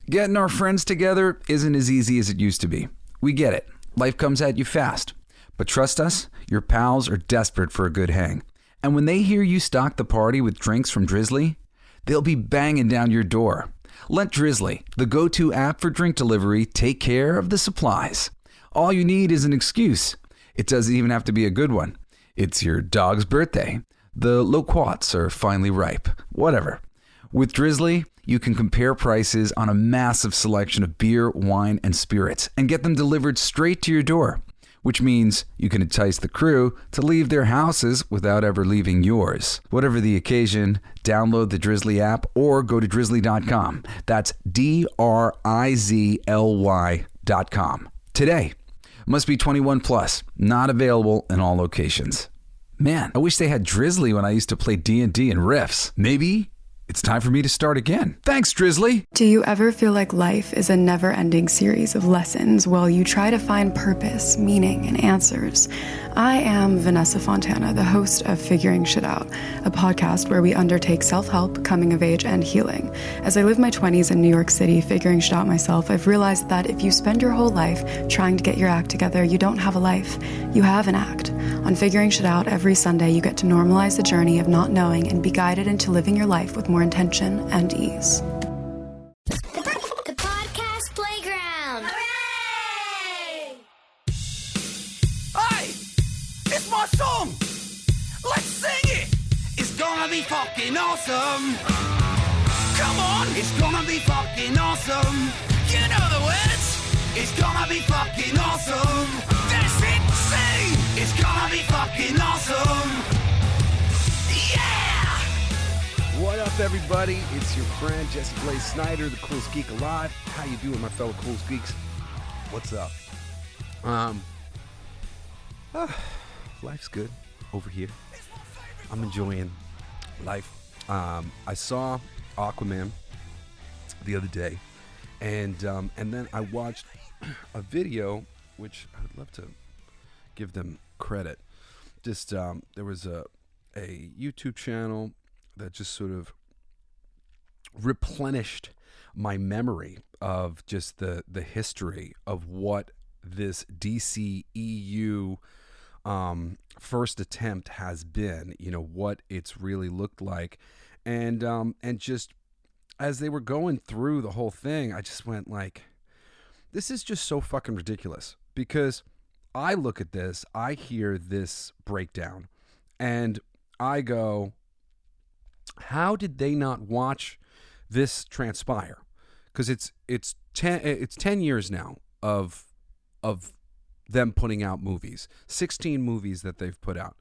Getting our friends together isn't as easy as it used to be. We get it. Life comes at you fast. But trust us, your pals are desperate for a good hang. And when they hear you stock the party with drinks from Drizzly, they'll be banging down your door. Let Drizzly, the go-to app for drink delivery, take care of the supplies. All you need is an excuse. It doesn't even have to be a good one. It's your dog's birthday. The loquats are finally ripe. Whatever. With Drizzly, you can compare prices on a massive selection of beer, wine, and spirits and get them delivered straight to your door, which means you can entice the crew to leave their houses without ever leaving yours. Whatever the occasion, download the Drizzly app or go to drizzly.com. That's DRIZLY.com. Today. Must be 21 plus. Not available in all locations. Man, I wish they had Drizzly when I used to play D&D and Riffs. Maybe it's time for me to start again. Thanks, Drizzly. Do you ever feel like life is a never-ending series of lessons while you try to find purpose, meaning, and answers? I am Vanessa Fontana, the host of Figuring Shit Out, a podcast where we undertake self-help, coming of age, and healing. As I live my 20s in New York City figuring shit out myself, I've realized that if you spend your whole life trying to get your act together, you don't have a life. You have an act. On Figuring Shit Out, every Sunday you get to normalize the journey of not knowing and be guided into living your life with more intention and ease. The podcast playground. Hooray! Hey! It's my song! Let's sing it! It's gonna be fucking awesome! Come on! It's gonna be fucking awesome! You know the words! It's gonna be fucking awesome! That's it! Sing! It's gonna be fucking awesome! Yeah! What up, everybody? It's your friend Jesse Blaze Snider, the Coolest Geek Alive. How you doing, my fellow Coolest Geeks? What's up? Life's good over here. I'm enjoying life. I saw Aquaman the other day, and then I watched a video, which I would love to give them credit. Just there was a YouTube channel that just sort of replenished my memory of just the history of what this DCEU first attempt has been, you know, what it's really looked like. And just as they were going through the whole thing, I just went like, this is just so fucking ridiculous, because I look at this, I hear this breakdown, and I go, how did they not watch this transpire? Because it's 10 years now of them putting out movies, 16 movies that they've put out,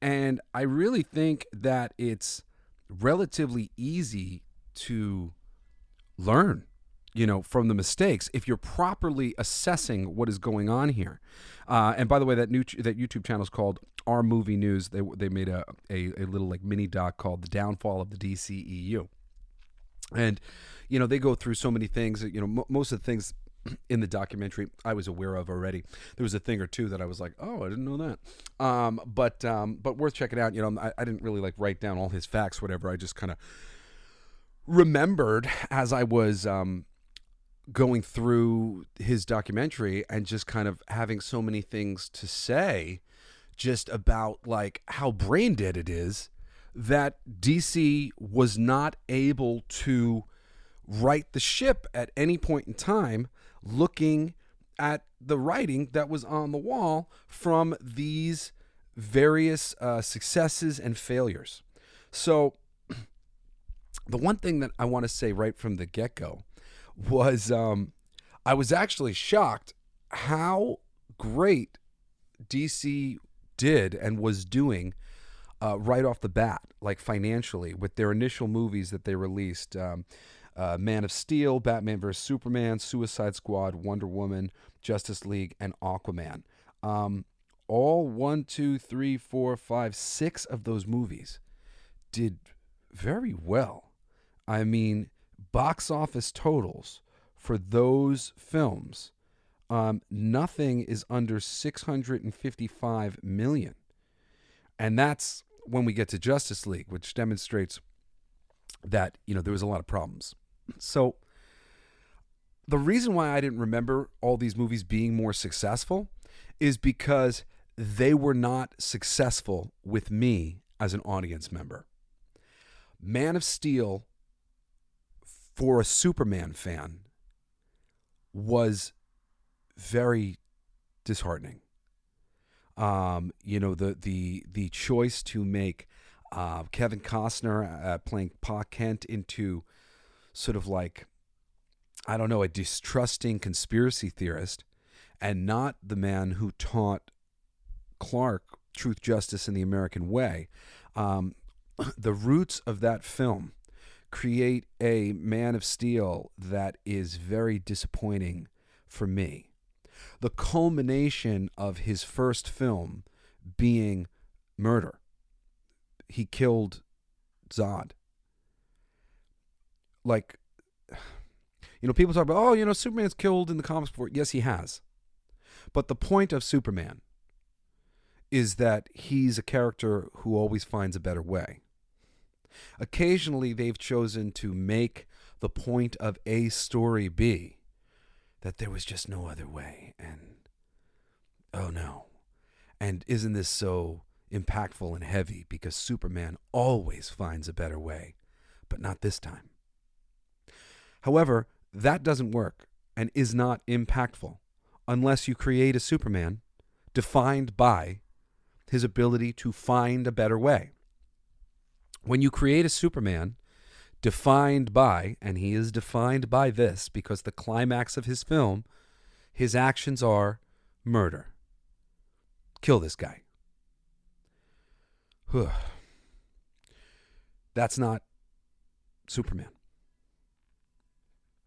and I really think that it's relatively easy to learn, you know, from the mistakes if you're properly assessing what is going on here. And by the way, that YouTube channel is called Our Movie News. They made a little like mini doc called The Downfall of the DCEU. And, you know, they go through so many things, you know, most of the things in the documentary I was aware of already. There was a thing or two that I was like, oh, I didn't know that. But worth checking out. You know, I didn't really like write down all his facts, whatever. I just kind of remembered as I was going through his documentary and just kind of having so many things to say just about like how brain dead it is that DC was not able to right the ship at any point in time, looking at the writing that was on the wall from these various successes and failures. So the one thing that I want to say right from the get-go was I was actually shocked how great DC did and was doing right off the bat, like financially, with their initial movies that they released. Man of Steel, Batman vs. Superman, Suicide Squad, Wonder Woman, Justice League, and Aquaman. All 6 of those movies did very well. I mean, box office totals for those films, nothing is under $655 million. And that's when we get to Justice League, which demonstrates that, you know, there was a lot of problems. So the reason why I didn't remember all these movies being more successful is because they were not successful with me as an audience member. Man of Steel, for a Superman fan, was very disheartening. The choice to make Kevin Costner playing Pa Kent into sort of like, I don't know, a distrusting conspiracy theorist, and not the man who taught Clark truth, justice, and the American way. The roots of that film create a Man of Steel that is very disappointing for me. The culmination of his first film being murder. He killed Zod. Like, people talk about, Superman's killed in the comics before. Yes, he has. But the point of Superman is that he's a character who always finds a better way. Occasionally, they've chosen to make the point of a story be that there was just no other way. And, oh no. And isn't this so impactful and heavy because Superman always finds a better way, but not this time. However, that doesn't work and is not impactful unless you create a Superman defined by his ability to find a better way. When you create a Superman defined by, and he is defined by this because the climax of his film, his actions are murder. Kill this guy. That's not Superman.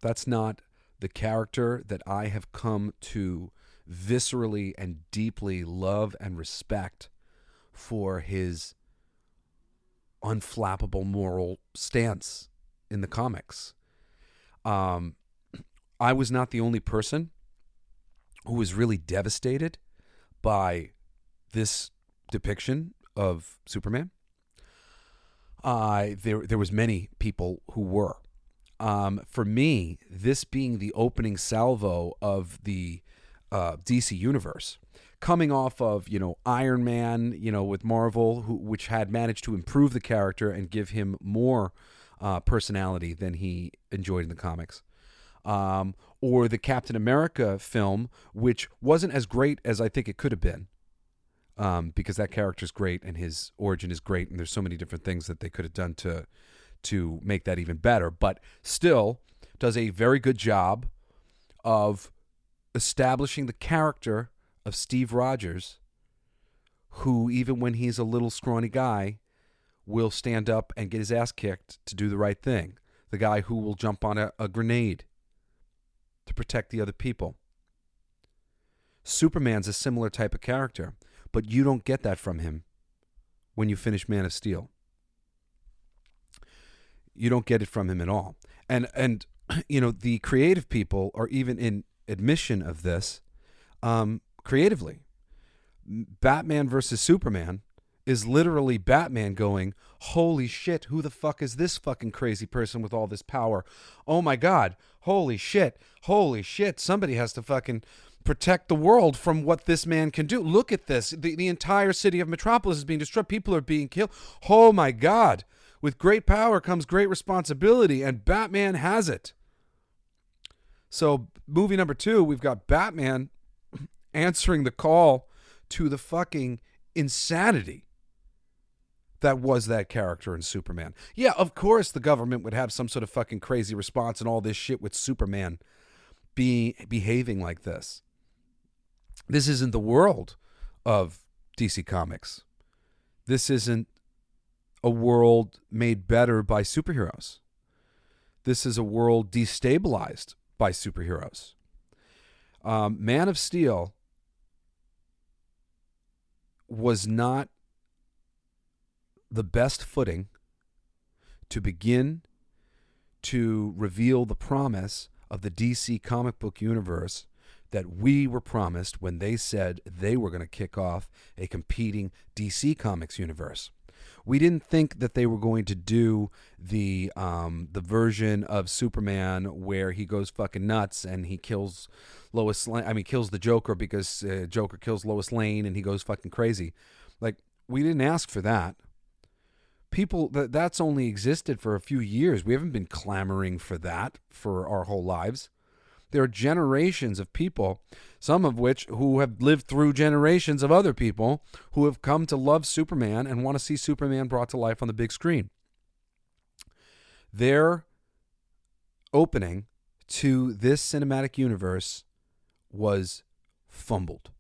That's not the character that I have come to viscerally and deeply love and respect for his unflappable moral stance in the comics. I was not the only person who was really devastated by this depiction of Superman. There was many people who were. For me, this being the opening salvo of the DC universe, coming off of, Iron Man, with Marvel, which had managed to improve the character and give him more personality than he enjoyed in the comics. Or the Captain America film, which wasn't as great as I think it could have been. Because that character's great and his origin is great, and there's so many different things that they could have done to make that even better, but still does a very good job of establishing the character of Steve Rogers, who, even when he's a little scrawny guy, will stand up and get his ass kicked to do the right thing. The guy who will jump on a grenade to protect the other people. Superman's a similar type of character, but you don't get that from him when you finish Man of Steel. You don't get it from him at all. And the creative people are even in admission of this creatively. Batman versus Superman is literally Batman going, holy shit, who the fuck is this fucking crazy person with all this power? Oh my God, holy shit, somebody has to fucking protect the world from what this man can do. Look at this. The entire city of Metropolis is being destroyed. People are being killed. Oh my God. With great power comes great responsibility, and Batman has it. So, movie number 2, we've got Batman answering the call to the fucking insanity that was that character in Superman. Yeah, of course the government would have some sort of fucking crazy response and all this shit with Superman behaving like this. This isn't the world of DC Comics. This isn't a world made better by superheroes. This is a world destabilized by superheroes. Man of Steel was not the best footing to begin to reveal the promise of the DC comic book universe that we were promised when they said they were going to kick off a competing DC Comics universe. We didn't think that they were going to do the version of Superman where he goes fucking nuts and he kills Lois Lane. I mean, kills the Joker because Joker kills Lois Lane and he goes fucking crazy. Like, we didn't ask for that. People, that's only existed for a few years. We haven't been clamoring for that for our whole lives. There are generations of people, some of which who have lived through generations of other people who have come to love Superman and want to see Superman brought to life on the big screen. Their opening to this cinematic universe was fumbled.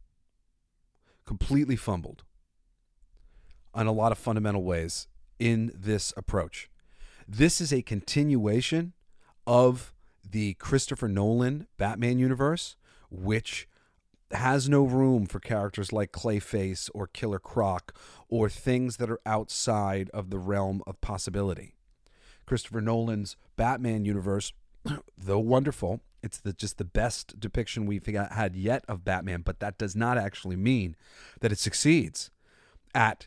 Completely fumbled on a lot of fundamental ways in this approach. This is a continuation of the Christopher Nolan Batman universe, which has no room for characters like Clayface or Killer Croc or things that are outside of the realm of possibility. Christopher Nolan's Batman universe, though wonderful, it's just the best depiction we've had yet of Batman, but that does not actually mean that it succeeds at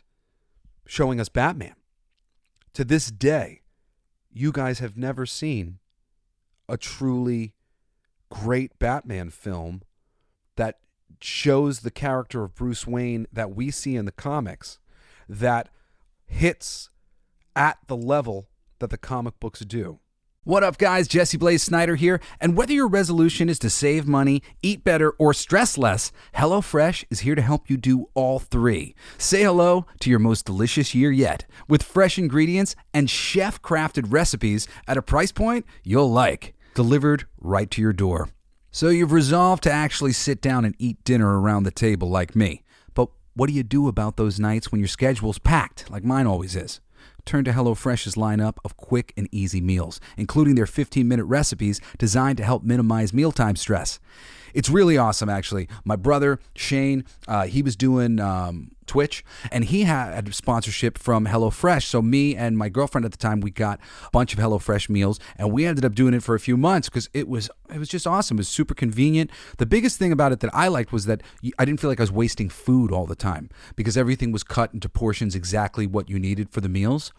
showing us Batman. To this day, you guys have never seen a truly great Batman film that shows the character of Bruce Wayne that we see in the comics that hits at the level that the comic books do. What up, guys? Jesse Blaze Snider here. And whether your resolution is to save money, eat better, or stress less, HelloFresh is here to help you do all three. Say hello to your most delicious year yet with fresh ingredients and chef-crafted recipes at a price point you'll like, delivered right to your door. So you've resolved to actually sit down and eat dinner around the table like me. But what do you do about those nights when your schedule's packed, like mine always is? Turn to HelloFresh's lineup of quick and easy meals, including their 15-minute recipes designed to help minimize mealtime stress. It's really awesome, actually. My brother, Shane, he was doing Twitch, and he had sponsorship from HelloFresh. So me and my girlfriend at the time, we got a bunch of HelloFresh meals, and we ended up doing it for a few months because it was just awesome. It was super convenient. The biggest thing about it that I liked was that I didn't feel like I was wasting food all the time because everything was cut into portions exactly what you needed for the meals.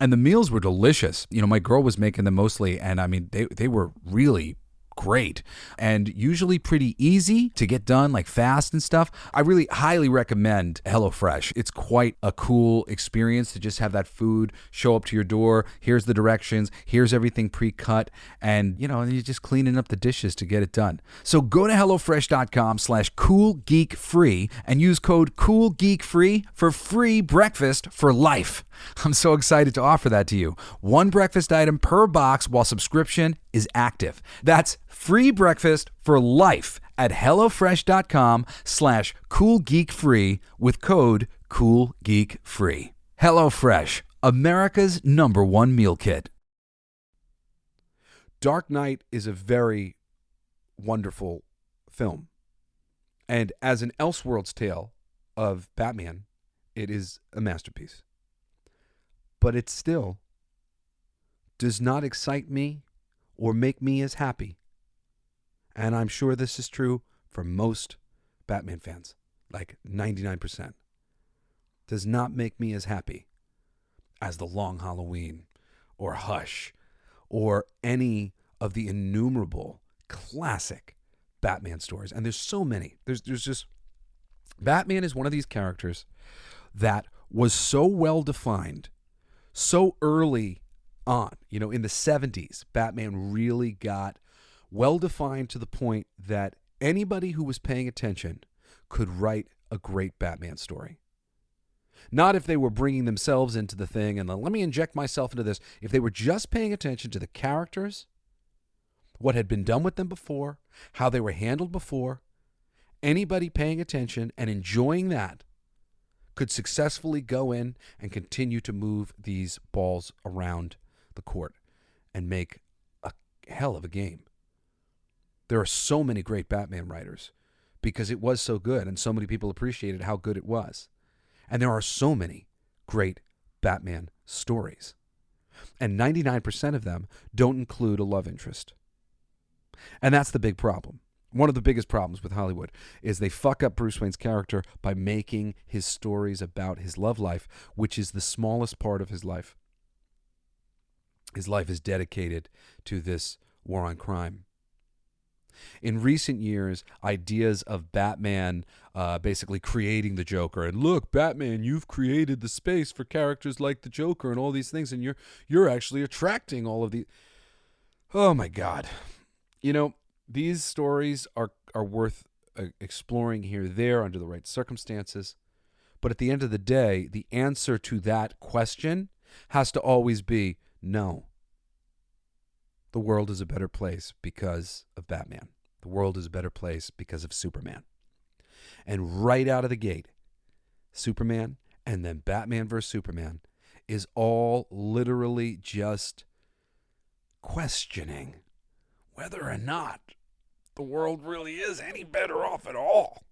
And the meals were delicious. You know, my girl was making them mostly, and I mean, they were really great and usually pretty easy to get done, like fast and stuff. I really highly recommend HelloFresh. It's quite a cool experience to just have that food show up to your door. Here's the directions, here's everything pre-cut, and you know, you're just cleaning up the dishes to get it done. So go to HelloFresh.com/CoolGeekFree and use code CoolGeekFree for free breakfast for life. I'm so excited to offer that to you. One breakfast item per box while subscription is active. That's free breakfast for life at HelloFresh.com/CoolGeekFree with code CoolGeekFree. HelloFresh, America's #1 meal kit. Dark Knight is a very wonderful film. And as an Elseworlds tale of Batman, it is a masterpiece. But it still does not excite me or make me as happy. And I'm sure this is true for most Batman fans, like 99%. Does not make me as happy as The Long Halloween or Hush or any of the innumerable classic Batman stories. And there's so many. There's just, Batman is one of these characters that was so well defined so early on. You know, in the 70s, Batman really got well defined to the point that anybody who was paying attention could write a great Batman story. Not if they were bringing themselves into the thing and let me inject myself into this. If they were just paying attention to the characters, what had been done with them before, how they were handled before, anybody paying attention and enjoying that could successfully go in and continue to move these balls around the court and make a hell of a game. There are so many great Batman writers because it was so good and so many people appreciated how good it was. And there are so many great Batman stories. And 99% of them don't include a love interest. And that's the big problem. One of the biggest problems with Hollywood is they fuck up Bruce Wayne's character by making his stories about his love life, which is the smallest part of his life. His life is dedicated to this war on crime. In recent years, ideas of Batman basically creating the Joker, and look, Batman, you've created the space for characters like the Joker and all these things, and you're actually attracting all of the. Oh my God, these stories are worth exploring here, there, under the right circumstances. But at the end of the day, the answer to that question has to always be no. The world is a better place because of Batman. The world is a better place because of Superman. And right out of the gate, Superman and then Batman vs. Superman is all literally just questioning whether or not the world really is any better off at all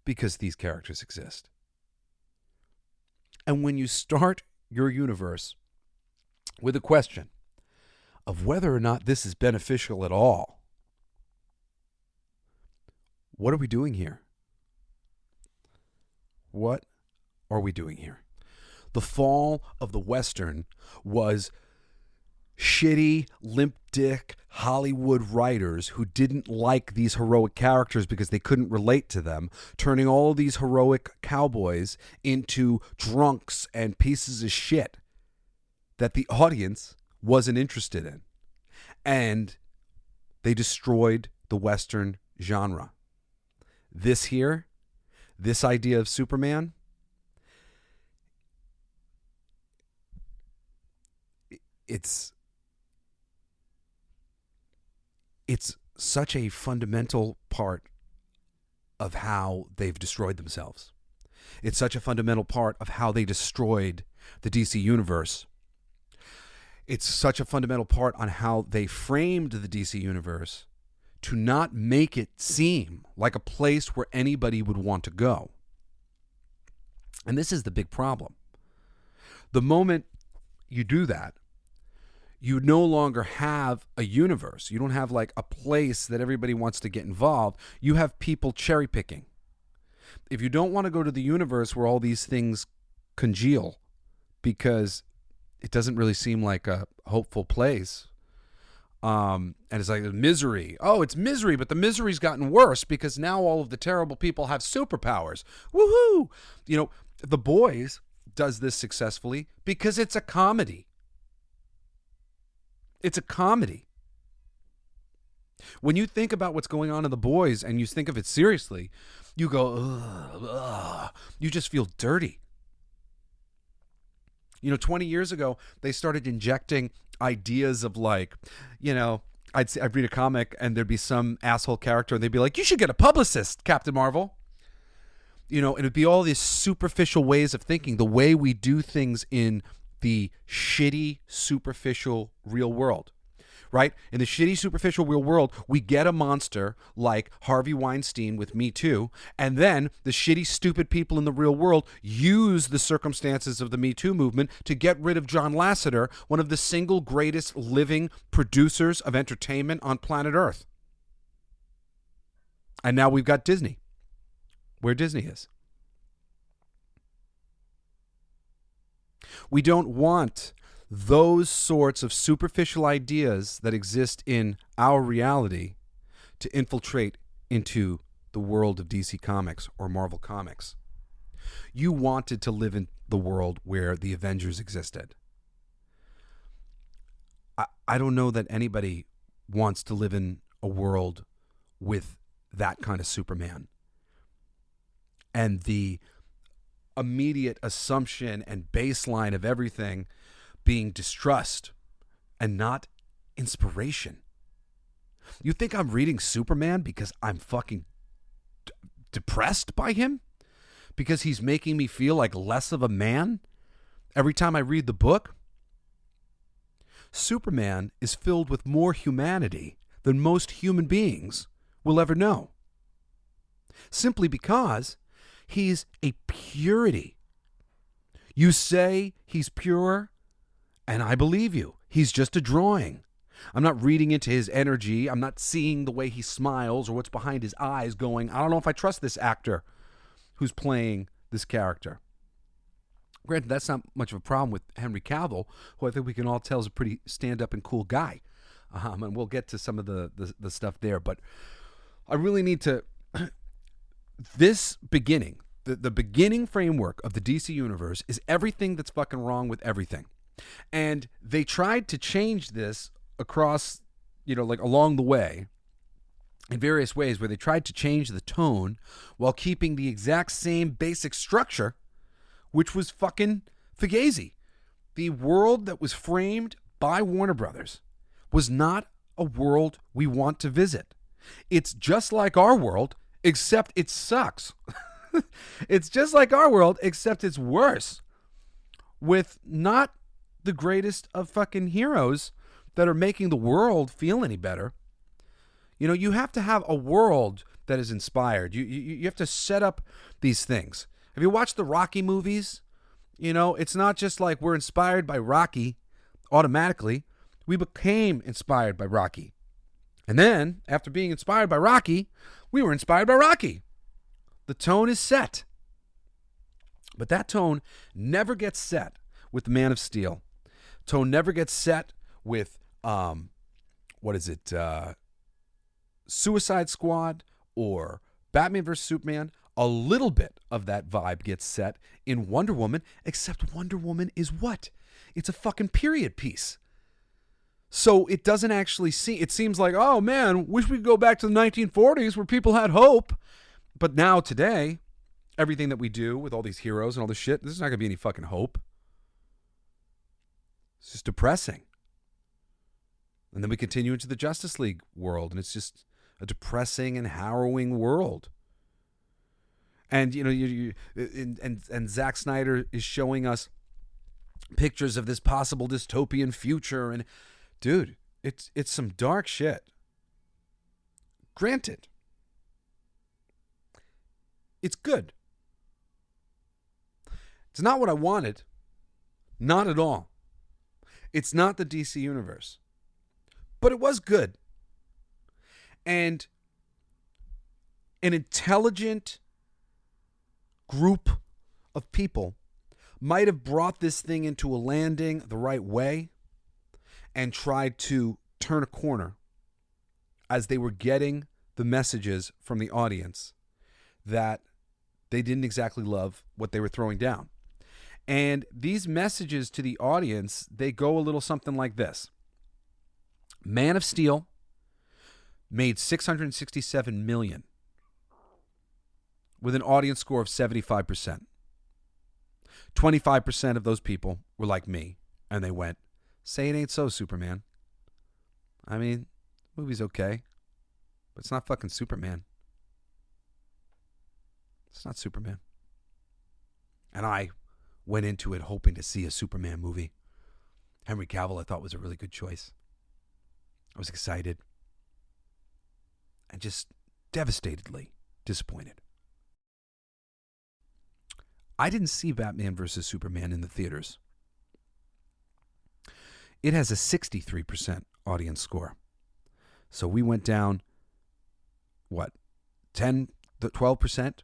because these characters exist. And when you start your universe with a question of whether or not this is beneficial at all, what are we doing here? What are we doing here? The fall of the Western was shitty, limp dick Hollywood writers who didn't like these heroic characters because they couldn't relate to them, turning all of these heroic cowboys into drunks and pieces of shit that the audience wasn't interested in. And they destroyed the Western genre. This idea of Superman, it's such a fundamental part of how they've destroyed themselves. It's such a fundamental part of how they destroyed the DC universe. It's such a fundamental part on how they framed the DC universe to not make it seem like a place where anybody would want to go. And this is the big problem. The moment you do that, you no longer have a universe. You don't have like a place that everybody wants to get involved. You have people cherry picking. If you don't want to go to the universe where all these things congeal because it doesn't really seem like a hopeful place, and it's like misery. Oh, it's misery, but the misery's gotten worse because now all of the terrible people have superpowers. Woohoo! The Boys does this successfully because it's a comedy. It's a comedy. When you think about what's going on in The Boys and you think of it seriously, you go, ugh, ugh. You just feel dirty. 20 years ago, they started injecting ideas of like, I'd read a comic and there'd be some asshole character and they'd be like, you should get a publicist, Captain Marvel. It'd be all these superficial ways of thinking, the way we do things in the shitty, superficial real world, right? In the shitty, superficial real world, we get a monster like Harvey Weinstein with Me Too, and then the shitty, stupid people in the real world use the circumstances of the Me Too movement to get rid of John Lasseter, one of the single greatest living producers of entertainment on planet Earth. And now we've got Disney, where Disney is. We don't want those sorts of superficial ideas that exist in our reality to infiltrate into the world of DC Comics or Marvel Comics. You wanted to live in the world where the Avengers existed. I don't know that anybody wants to live in a world with that kind of Superman. And the immediate assumption and baseline of everything being distrust and not inspiration. You think I'm reading Superman because I'm fucking depressed by him? Because he's making me feel like less of a man every time I read the book? Superman is filled with more humanity than most human beings will ever know. Simply because he's a purity. You say he's pure, and I believe you. He's just a drawing. I'm not reading into his energy. I'm not seeing the way he smiles or what's behind his eyes going, I don't know if I trust this actor who's playing this character. Granted, that's not much of a problem with Henry Cavill, who I think we can all tell is a pretty stand-up and cool guy. And we'll get to some of the stuff there. But I really need to... This beginning, the beginning framework of the DC universe is everything that's fucking wrong with everything. And they tried to change this across, like along the way in various ways, where they tried to change the tone while keeping the exact same basic structure, which was fucking fugazi. The world that was framed by Warner Brothers was not a world we want to visit. It's just like our world, except it sucks. It's just like our world, except it's worse. With not the greatest of fucking heroes that are making the world feel any better. You have to have a world that is inspired. You have to set up these things. Have you watched the Rocky movies? It's not just like we're inspired by Rocky automatically. We became inspired by Rocky. And then, after being inspired by Rocky, we were inspired by Rocky. The tone is set. But that tone never gets set with the Man of Steel. Tone never gets set with, Suicide Squad or Batman vs. Superman. A little bit of that vibe gets set in Wonder Woman, except Wonder Woman is what? It's a fucking period piece. So it doesn't actually it seems like, oh man, wish we could go back to the 1940s where people had hope. But now today, everything that we do with all these heroes and all this shit, this is not going to be any fucking hope. It's just depressing. And then we continue into the Justice League world, and it's just a depressing and harrowing world. And and Zack Snyder is showing us pictures of this possible dystopian future, and dude, it's some dark shit. Granted, it's good. It's not what I wanted. Not at all. It's not the DC universe. But it was good. And an intelligent group of people might have brought this thing into a landing the right way and tried to turn a corner as they were getting the messages from the audience that they didn't exactly love what they were throwing down. And these messages to the audience, they go a little something like this. Man of Steel made $667 million with an audience score of 75%. 25% of those people were like me, and they went, say it ain't so, Superman. I mean, the movie's okay, but it's not fucking Superman. It's not Superman. And I went into it hoping to see a Superman movie. Henry Cavill I thought was a really good choice. I was excited and just devastatedly disappointed. I didn't see Batman vs. Superman in the theaters. It has a 63% audience score. So we went down, 12%?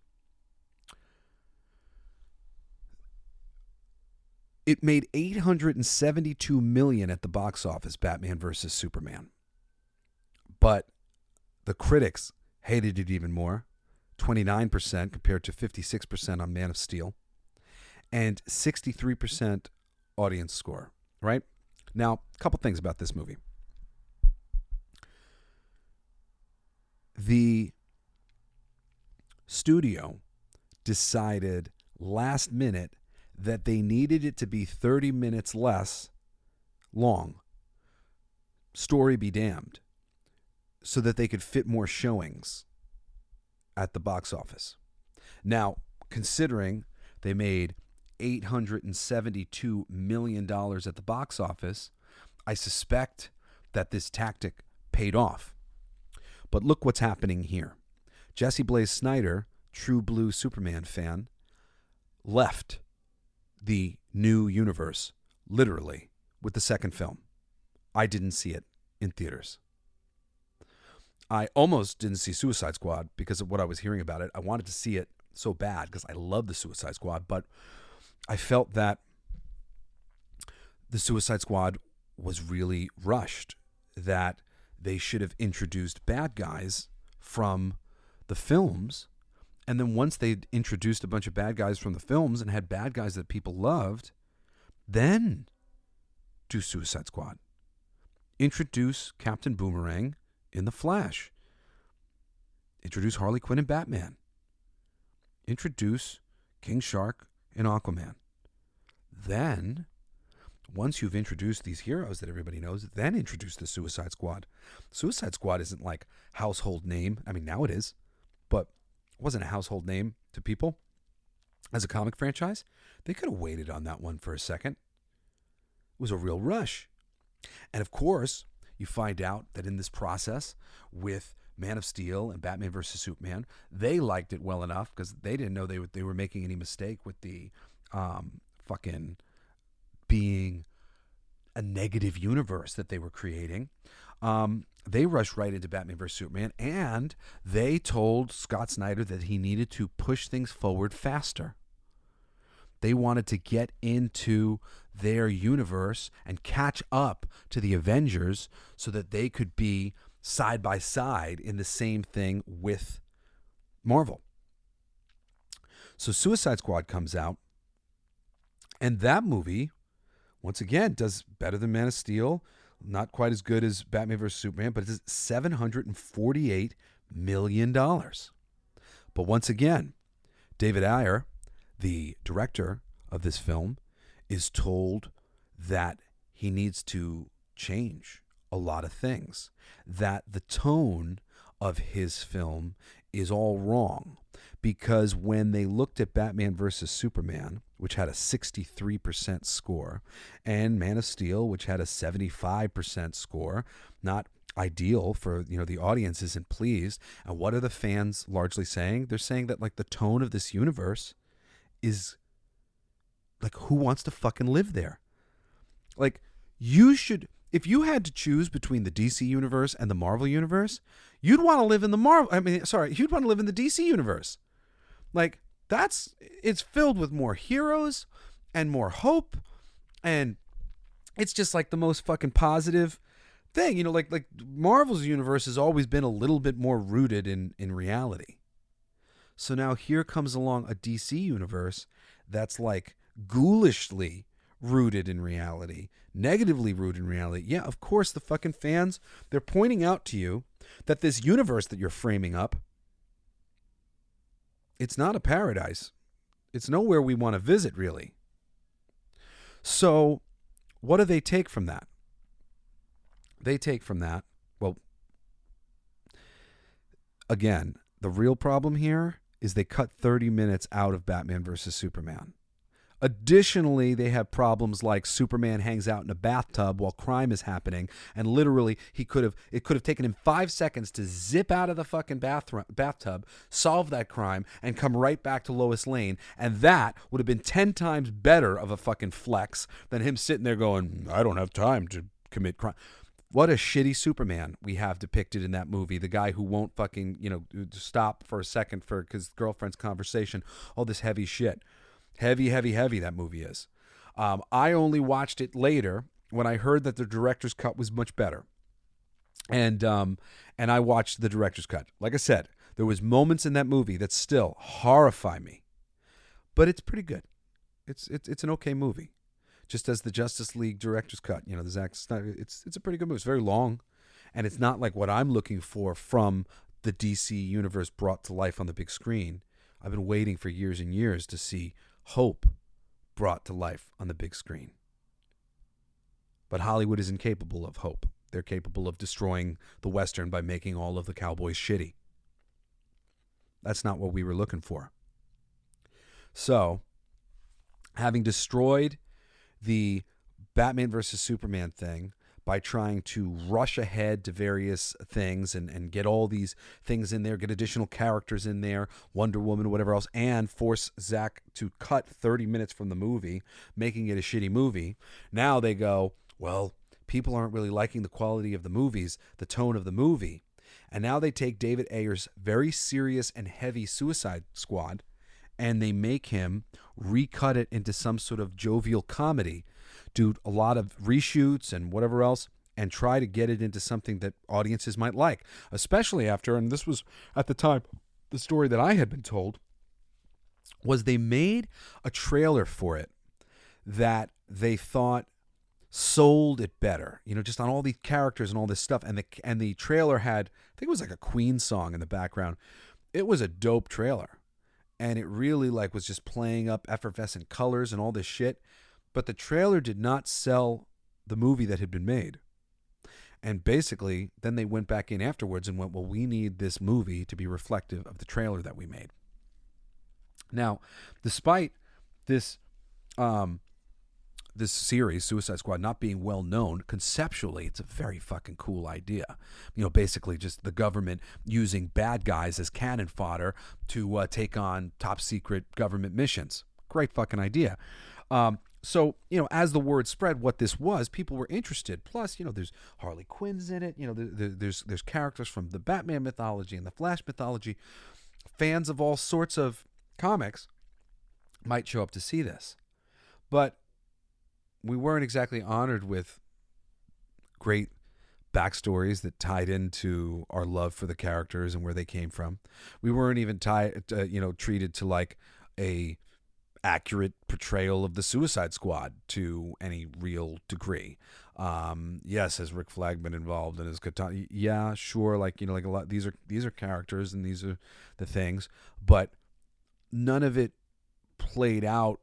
It made $872 million at the box office, Batman vs. Superman. But the critics hated it even more, 29% compared to 56% on Man of Steel, and 63% audience score, right? Now, a couple things about this movie. The studio decided last minute that they needed it to be 30 minutes less long, story be damned, so that they could fit more showings at the box office. Now, considering they made $872 million at the box office, I suspect that this tactic paid off. But look what's happening here. Jesse Blaze Snider, true blue Superman fan, left the new universe, literally, with the second film. I didn't see it in theaters. I almost didn't see Suicide Squad because of what I was hearing about it. I wanted to see it so bad because I love the Suicide Squad, but I felt that the Suicide Squad was really rushed, that they should have introduced bad guys from the films, and then once they'd introduced a bunch of bad guys from the films and had bad guys that people loved, then do Suicide Squad. Introduce Captain Boomerang in The Flash. Introduce Harley Quinn and Batman. Introduce King Shark and Aquaman. Then, once you've introduced these heroes that everybody knows, then introduce the Suicide Squad. Suicide Squad isn't like household name. I mean, now it is, but it wasn't a household name to people as a comic franchise. They could have waited on that one for a second. It was a real rush. And of course, you find out that in this process with Man of Steel and Batman vs. Superman, they liked it well enough because they didn't know they were making any mistake with the fucking being a negative universe that they were creating. They rushed right into Batman vs. Superman, and they told Scott Snyder that he needed to push things forward faster. They wanted to get into their universe and catch up to the Avengers so that they could be side by side in the same thing with Marvel. So Suicide Squad comes out, and that movie, once again, does better than Man of Steel. Not quite as good as Batman vs. Superman, but it does $748 million. But once again, David Ayer, the director of this film, is told that he needs to change a lot of things, that the tone of his film is all wrong, because when they looked at Batman vs. Superman, which had a 63% score, and Man of Steel, which had a 75% score, not ideal for, the audience isn't pleased. And what are the fans largely saying? They're saying that like the tone of this universe is like, who wants to fucking live there? Like, you should, if you had to choose between the DC universe and the Marvel universe, you'd want to live in you'd want to live in the DC universe. Like, it's filled with more heroes and more hope, and it's just like the most fucking positive thing. Like Marvel's universe has always been a little bit more rooted in reality. So now here comes along a DC universe that's like ghoulishly rooted in reality, negatively rooted in reality. Yeah, of course, the fucking fans, they're pointing out to you that this universe that you're framing up, it's not a paradise. It's nowhere we want to visit, really. So what do they take from that? They take from that, well, again, the real problem here is they cut 30 minutes out of Batman versus Superman. Additionally, they have problems like Superman hangs out in a bathtub while crime is happening, and literally it could have taken him 5 seconds to zip out of the fucking bathtub, solve that crime, and come right back to Lois Lane, and that would have been 10 times better of a fucking flex than him sitting there going, I don't have time to commit crime. What a shitty Superman we have depicted in that movie. The guy who won't fucking, stop for a second for his girlfriend's conversation. All this heavy shit. Heavy that movie is. I only watched it later when I heard that the director's cut was much better. And I watched the director's cut. Like I said, there was moments in that movie that still horrify me. But it's pretty good. It's an okay movie. Just as the Justice League director's cut, the Zack Snyder, it's a pretty good movie. It's very long, and it's not like what I'm looking for from the DC universe brought to life on the big screen. I've been waiting for years and years to see hope brought to life on the big screen. But Hollywood is incapable of hope. They're capable of destroying the Western by making all of the cowboys shitty. That's not what we were looking for. So, having destroyed the Batman versus Superman thing by trying to rush ahead to various things and get all these things in there, get additional characters in there, Wonder Woman, whatever else, and force Zack to cut 30 minutes from the movie, making it a shitty movie. Now they go, well, people aren't really liking the quality of the movies, the tone of the movie. And now they take David Ayer's very serious and heavy Suicide Squad and they make him recut it into some sort of jovial comedy, do a lot of reshoots and whatever else, and try to get it into something that audiences might like, especially after, and this was at the time, the story that I had been told, was they made a trailer for it that they thought sold it better, just on all these characters and all this stuff. And the trailer had, I think it was like a Queen song in the background. It was a dope trailer. And it really was just playing up effervescent colors and all this shit. But the trailer did not sell the movie that had been made. And basically, then they went back in afterwards and went, well, we need this movie to be reflective of the trailer that we made. Now, despite this this series, Suicide Squad, not being well known, conceptually, it's a very fucking cool idea. Basically just the government using bad guys as cannon fodder to take on top secret government missions. Great fucking idea. So, as the word spread what this was, people were interested. Plus, there's Harley Quinn's in it. There's characters from the Batman mythology and the Flash mythology. Fans of all sorts of comics might show up to see this. But we weren't exactly honored with great backstories that tied into our love for the characters and where they came from. We weren't even treated to like a accurate portrayal of the Suicide Squad to any real degree. Yes, has Rick Flag been involved in his Katana? Yeah, sure. Like a lot. These are characters and these are the things, but none of it played out,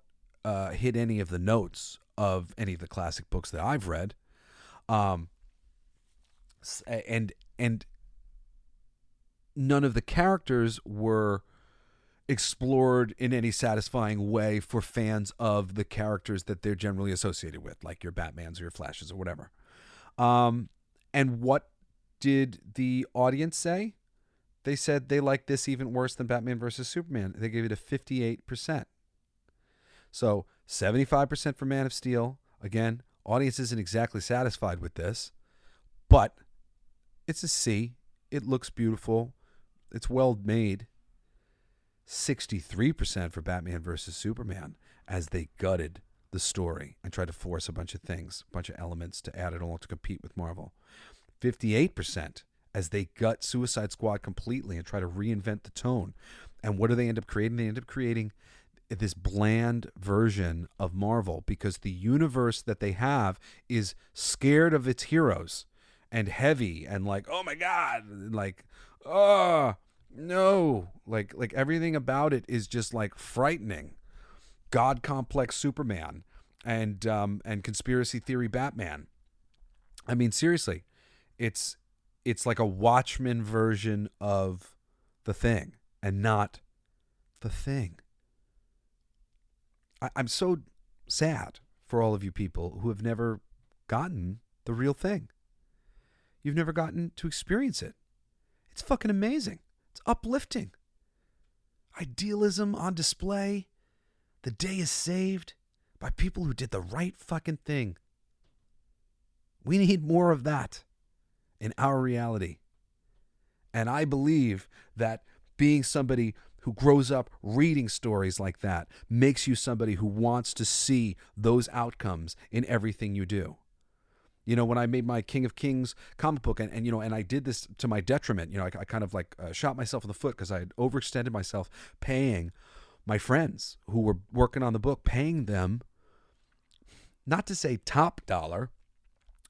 hit any of the notes of any of the classic books that I've read. And none of the characters were explored in any satisfying way for fans of the characters that they're generally associated with, like your Batmans or your Flashes or whatever. And what did the audience say? They said they liked this even worse than Batman versus Superman. They gave it a 58%. So 75% for Man of Steel. Again, audience isn't exactly satisfied with this, but it's a C. It looks beautiful. It's well made. 63% for Batman versus Superman, as they gutted the story and tried to force a bunch of things, a bunch of elements to add it all to compete with Marvel. 58% as they gut Suicide Squad completely and try to reinvent the tone. And what do they end up creating? They end up creating this bland version of Marvel because the universe that they have is scared of its heroes and heavy and like, oh my God, like, oh no, like everything about it is just like frightening. God complex Superman and conspiracy theory Batman. I mean, seriously, it's like a Watchmen version of The Thing and not The Thing. I'm so sad for all of you people who have never gotten the real thing. You've never gotten to experience it. It's fucking amazing. It's uplifting. Idealism on display. The day is saved by people who did the right fucking thing. We need more of that in our reality. And I believe that being somebody who grows up reading stories like that makes you somebody who wants to see those outcomes in everything you do. When I made my King of Kings comic book and I did this to my detriment, I kind of shot myself in the foot because I had overextended myself paying my friends who were working on the book, paying them, not to say top dollar,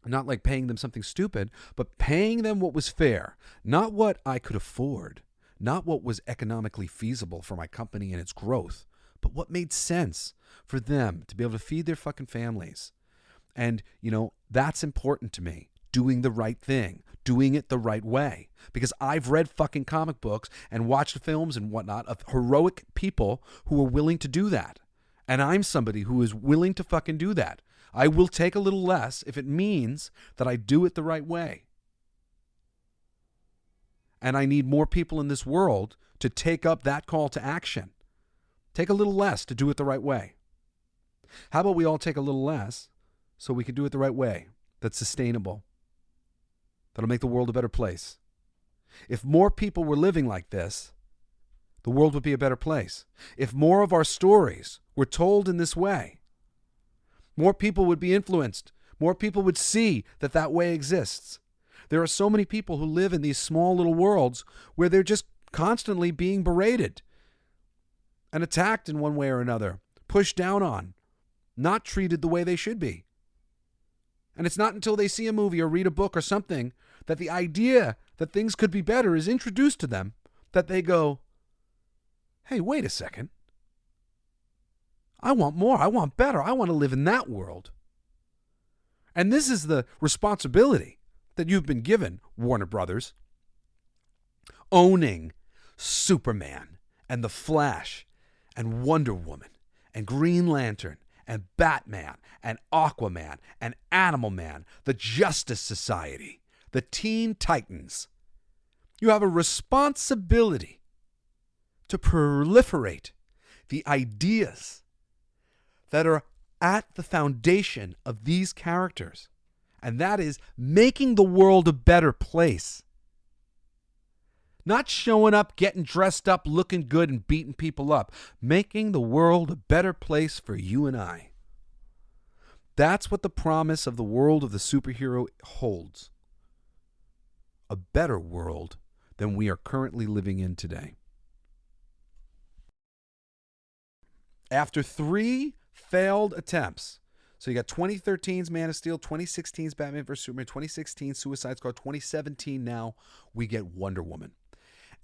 not like paying them something stupid, but paying them what was fair, not what I could afford, not what was economically feasible for my company and its growth, but what made sense for them to be able to feed their fucking families. And, that's important to me. Doing the right thing. Doing it the right way. Because I've read fucking comic books and watched films and whatnot of heroic people who are willing to do that. And I'm somebody who is willing to fucking do that. I will take a little less if it means that I do it the right way. And I need more people in this world to take up that call to action. Take a little less to do it the right way. How about we all take a little less so we can do it the right way? that's sustainable, that'll make the world a better place. If more people were living like this, the world would be a better place. If more of our stories were told in this way, more people would be influenced. More people would see that that way exists. There are so many people who live in these small little worlds where they're just constantly being berated and attacked in one way or another, pushed down on, not treated the way they should be. And it's not until they see a movie or read a book or something that the idea that things could be better is introduced to them that they go, hey, wait a second. I want more. I want better. I want to live in that world. And this is the responsibility that you've been given, Warner Brothers. Owning Superman and The Flash and Wonder Woman and Green Lantern and Batman and Aquaman and Animal Man, the Justice Society, the Teen Titans. You have a responsibility to proliferate the ideas that are at the foundation of these characters. And that is making the world a better place. Not showing up, getting dressed up, looking good, and beating people up. Making the world a better place for you and I. That's what the promise of the world of the superhero holds. A better world than we are currently living in today. After 3 failed attempts, so you got 2013's Man of Steel, 2016's Batman vs. Superman, 2016 Suicide Squad, 2017 now, we get Wonder Woman.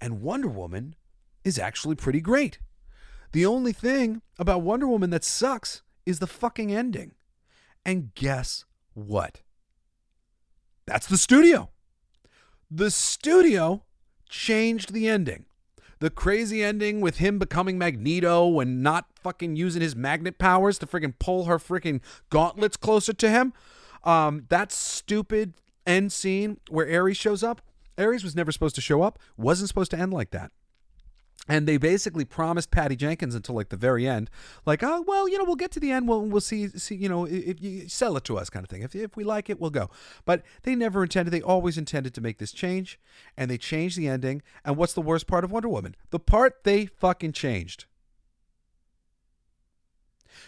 And Wonder Woman is actually pretty great. The only thing about Wonder Woman that sucks is the fucking ending. And guess what? That's the studio. The studio changed the ending. The crazy ending with him becoming Magneto and not fucking using his magnet powers to freaking pull her freaking gauntlets closer to him. That stupid end scene where Ares shows up. Ares was never supposed to show up. Wasn't supposed to end like that. And they basically promised Patty Jenkins until like the very end, like, oh, well, you know, we'll get to the end. We'll see, you know, if you sell it to us kind of thing. If we like it, we'll go. But they never intended, they always intended to make this change. And they changed the ending. And what's the worst part of Wonder Woman? The part they fucking changed.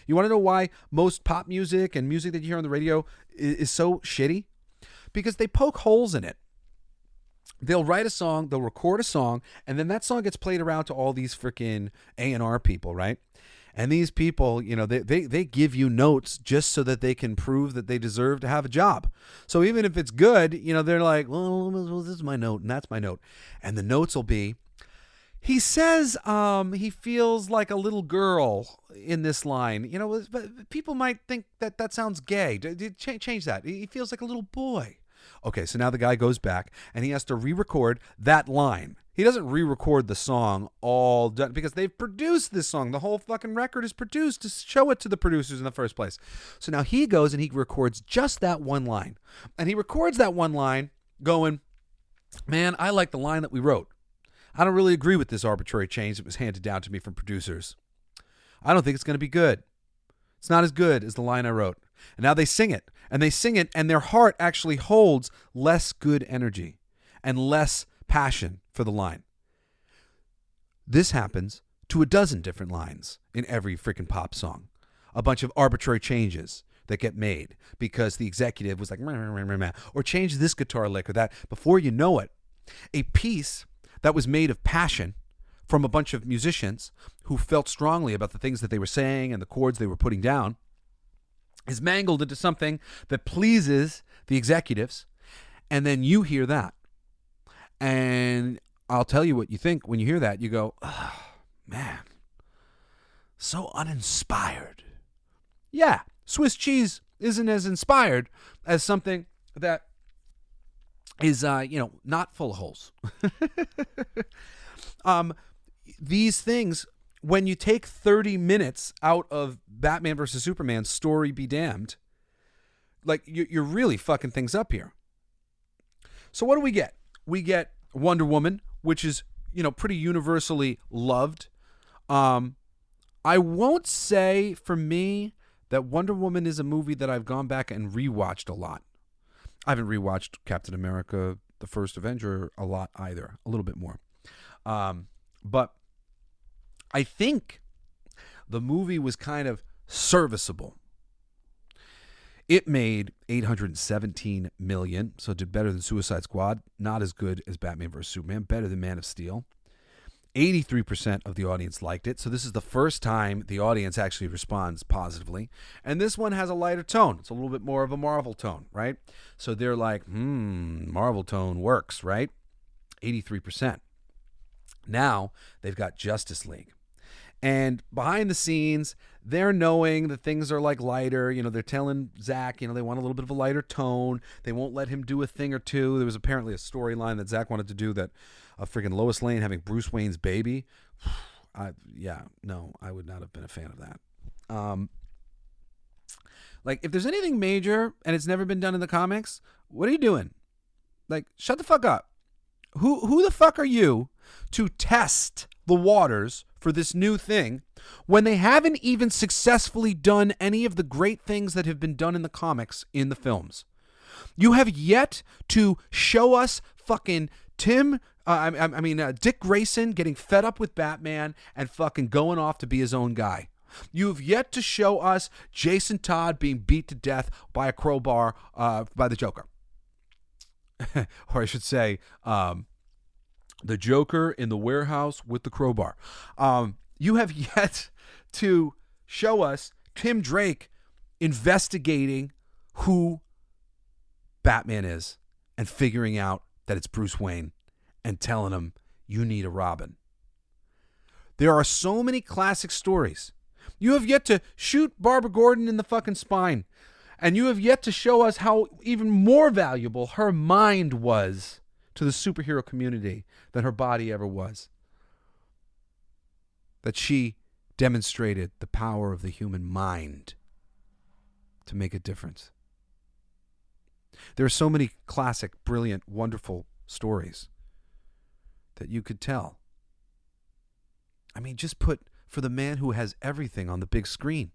You want to know why most pop music and music that you hear on the radio is so shitty? Because they poke holes in it. They'll write a song, they'll record a song, and then that song gets played around to all these freaking A&R people, right? And these people, you know, they give you notes just so that they can prove that they deserve to have a job. So even if it's good, you know, they're like, well, this is my note, and that's my note. And the notes will be, he says he feels like a little girl in this line. You know, but people might think that that sounds gay. Change that. He feels like a little boy. Okay, so now the guy goes back and he has to re-record that line. He doesn't re-record the song all done because they've produced this song. The whole fucking record is produced to show it to the producers in the first place. So now he goes and he records just that one line. And he records that one line going, man, I like the line that we wrote. I don't really agree with this arbitrary change that was handed down to me from producers. I don't think it's going to be good. It's not as good as the line I wrote. And now they sing it. And they sing it, and their heart actually holds less good energy and less passion for the line. This happens to a dozen different lines in every freaking pop song. A bunch of arbitrary changes that get made because the executive was like, meh, meh, meh, meh, or change this guitar lick or that. Before you know it, a piece that was made of passion from a bunch of musicians who felt strongly about the things that they were saying and the chords they were putting down is mangled into something that pleases the executives, and then you hear that. And I'll tell you what you think when you hear that. You go, oh, man, so uninspired. Yeah, Swiss cheese isn't as inspired as something that is, not full of holes. These things, when you take 30 minutes out of Batman versus Superman, story be damned, like you're really fucking things up here. So what do we get? We get Wonder Woman, which is, pretty universally loved. I won't say for me that Wonder Woman is a movie that I've gone back and rewatched a lot. I haven't rewatched Captain America, the First Avenger, a lot either. A little bit more. But I think the movie was kind of serviceable. It made $817 million, so it did better than Suicide Squad. Not as good as Batman vs. Superman. Better than Man of Steel. 83% of the audience liked it. So this is the first time the audience actually responds positively. And this one has a lighter tone. It's a little bit more of a Marvel tone, right? So they're like, Marvel tone works, right? 83%. Now they've got Justice League. And behind the scenes, they're knowing that things are like lighter. You know, they're telling Zach, you know, they want a little bit of a lighter tone. They won't let him do a thing or two. There was apparently a storyline that Zach wanted to do that freaking Lois Lane having Bruce Wayne's baby. I would not have been a fan of that. Like, if there's anything major and it's never been done in the comics, what are you doing? Like, shut the fuck up. Who the fuck are you to test the waters for this new thing when they haven't even successfully done any of the great things that have been done in the comics in the films? You have yet to show us fucking Dick Grayson getting fed up with Batman and fucking going off to be his own guy. You've yet to show us Jason Todd being beat to death by a crowbar by the Joker. Or I should say, the Joker in the warehouse with the crowbar. You have yet to show us Tim Drake investigating who Batman is and figuring out that it's Bruce Wayne and telling him, you need a Robin. There are so many classic stories. You have yet to shoot Barbara Gordon in the fucking spine. And you have yet to show us how even more valuable her mind was to the superhero community than her body ever was. That she demonstrated the power of the human mind to make a difference. There are so many classic, brilliant, wonderful stories that you could tell. I mean, just put For the Man Who Has Everything on the big screen.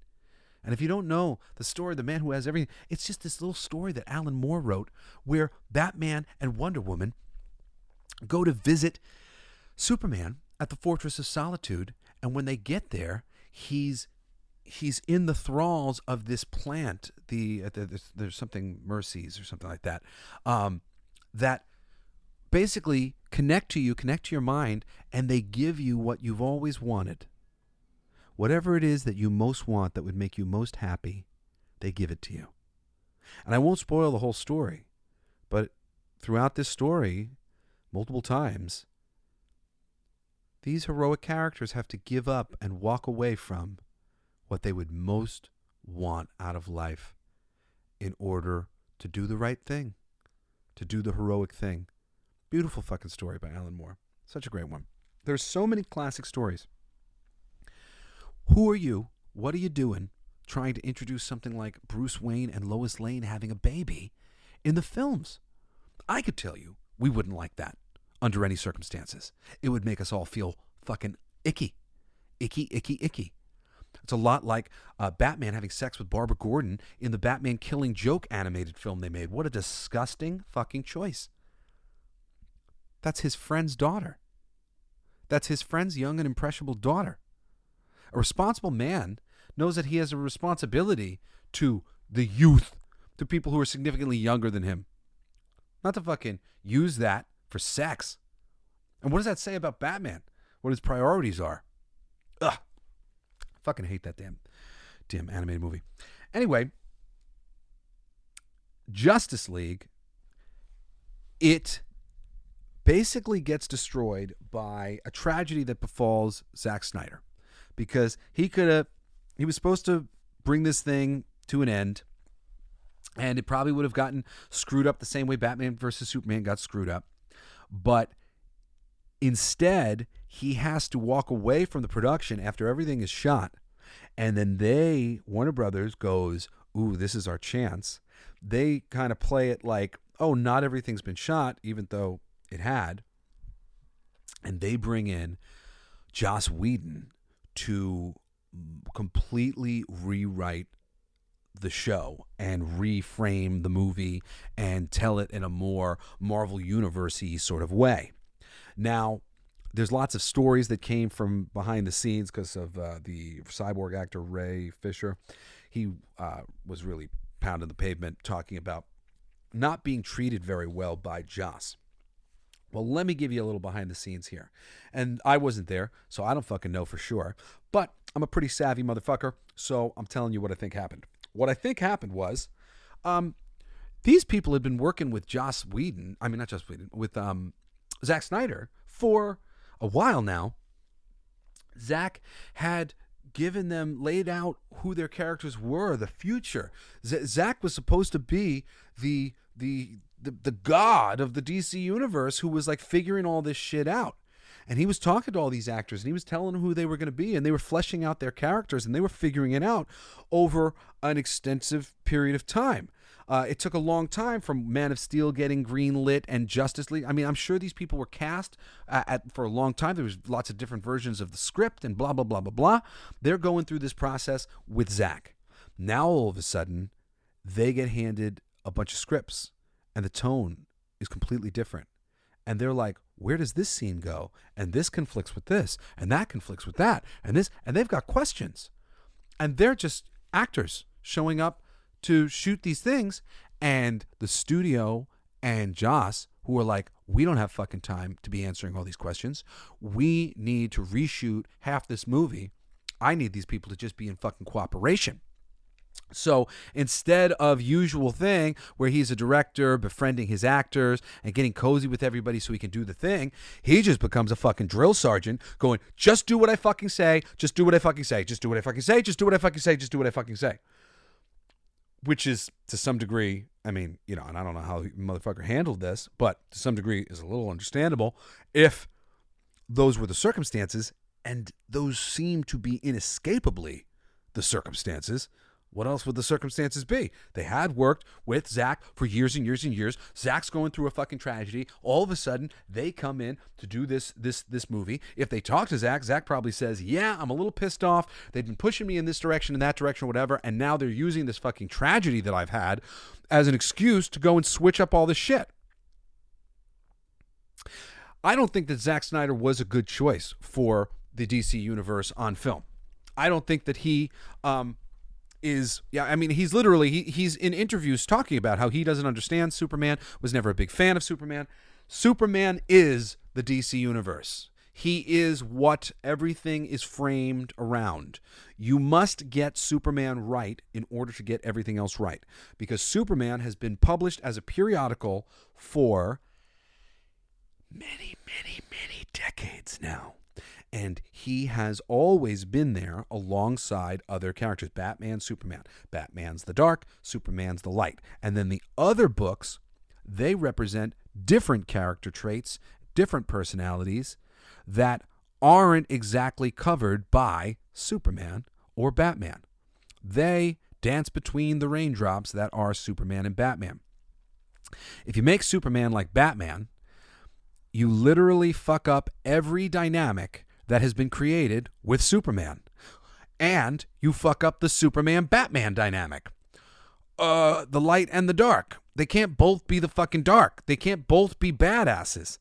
And if you don't know the story, The Man Who Has Everything, it's just this little story that Alan Moore wrote where Batman and Wonder Woman go to visit Superman at the Fortress of Solitude. And when they get there, he's in the thralls of this plant. There's something Mercies or something like that, that basically connect to your mind, and they give you what you've always wanted. Whatever it is that you most want that would make you most happy, they give it to you. And I won't spoil the whole story, but throughout this story, multiple times, these heroic characters have to give up and walk away from what they would most want out of life in order to do the right thing, to do the heroic thing. Beautiful fucking story by Alan Moore. Such a great one. There's so many classic stories. Who are you? What are you doing trying to introduce something like Bruce Wayne and Lois Lane having a baby in the films? I could tell you we wouldn't like that under any circumstances. It would make us all feel fucking icky. Icky, icky, icky. It's a lot like Batman having sex with Barbara Gordon in the Batman Killing Joke animated film they made. What a disgusting fucking choice. That's his friend's daughter. That's his friend's young and impressionable daughter. A responsible man knows that he has a responsibility to the youth, to people who are significantly younger than him. Not to fucking use that for sex. And what does that say about Batman? What his priorities are? Ugh. Fucking hate that damn animated movie. Anyway, Justice League, it basically gets destroyed by a tragedy that befalls Zack Snyder, because he was supposed to bring this thing to an end, and it probably would have gotten screwed up the same way Batman versus Superman got screwed up. But instead, he has to walk away from the production after everything is shot. And then Warner Brothers goes, ooh, this is our chance. They kind of play it like, oh, not everything's been shot, even though it had. And they bring in Joss Whedon to completely rewrite the show and reframe the movie and tell it in a more Marvel Universe-y sort of way. Now, there's lots of stories that came from behind the scenes because of the cyborg actor Ray Fisher. He was really pounding the pavement talking about not being treated very well by Joss. Well, let me give you a little behind the scenes here. And I wasn't there, so I don't fucking know for sure. But I'm a pretty savvy motherfucker, so I'm telling you what I think happened. What I think happened was these people had been working with Joss Whedon, not Joss Whedon, with Zack Snyder for a while now. Zack had given them, laid out who their characters were, the future. Zack was supposed to be the god of the DC universe who was like figuring all this shit out. And he was talking to all these actors and he was telling them who they were going to be, and they were fleshing out their characters and they were figuring it out over an extensive period of time. It took a long time from Man of Steel getting greenlit and Justice League. I'm sure these people were cast for a long time. There was lots of different versions of the script and blah, blah, blah, blah, blah. They're going through this process with Zack. Now, all of a sudden, they get handed a bunch of scripts and the tone is completely different. And they're like, where does this scene go? And this conflicts with this, and that conflicts with that, and this, and they've got questions. And they're just actors showing up to shoot these things, and the studio and Joss, who are like, we don't have fucking time to be answering all these questions. We need to reshoot half this movie. I need these people to just be in fucking cooperation. So instead of usual thing where he's a director befriending his actors and getting cozy with everybody so he can do the thing, he just becomes a fucking drill sergeant going, just do what I fucking say, just do what I fucking say, just do what I fucking say, just do what I fucking say, just do what I fucking say. Which is, to some degree, and I don't know how the motherfucker handled this, but to some degree is a little understandable if those were the circumstances, and those seem to be inescapably the circumstances. What else would the circumstances be? They had worked with Zack for years and years and years. Zack's going through a fucking tragedy. All of a sudden, they come in to do this movie. If they talk to Zack, Zack probably says, yeah, I'm a little pissed off. They've been pushing me in this direction and that direction, whatever, and now they're using this fucking tragedy that I've had as an excuse to go and switch up all this shit. I don't think that Zack Snyder was a good choice for the DC universe on film. I don't think that he... he's in interviews talking about how he doesn't understand Superman, was never a big fan of Superman. Superman is the DC universe. He is what everything is framed around. You must get Superman right in order to get everything else right, because Superman has been published as a periodical for many, many, many decades now. And he has always been there alongside other characters. Batman, Superman. Batman's the dark, Superman's the light. And then the other books, they represent different character traits, different personalities that aren't exactly covered by Superman or Batman. They dance between the raindrops that are Superman and Batman. If you make Superman like Batman, you literally fuck up every dynamic that has been created with Superman. And you fuck up the Superman-Batman dynamic. The light and the dark. They can't both be the fucking dark. They can't both be badasses.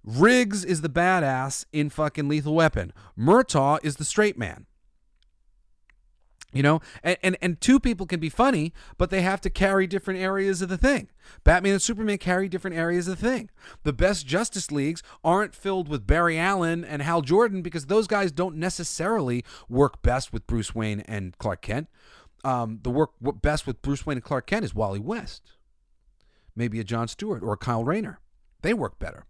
Riggs is the badass in fucking Lethal Weapon. Murtaugh is the straight man. And two people can be funny, but they have to carry different areas of the thing. Batman and Superman carry different areas of the thing. The best Justice Leagues aren't filled with Barry Allen and Hal Jordan because those guys don't necessarily work best with Bruce Wayne and Clark Kent. What best with Bruce Wayne and Clark Kent is Wally West. Maybe a Jon Stewart or a Kyle Rayner. They work better.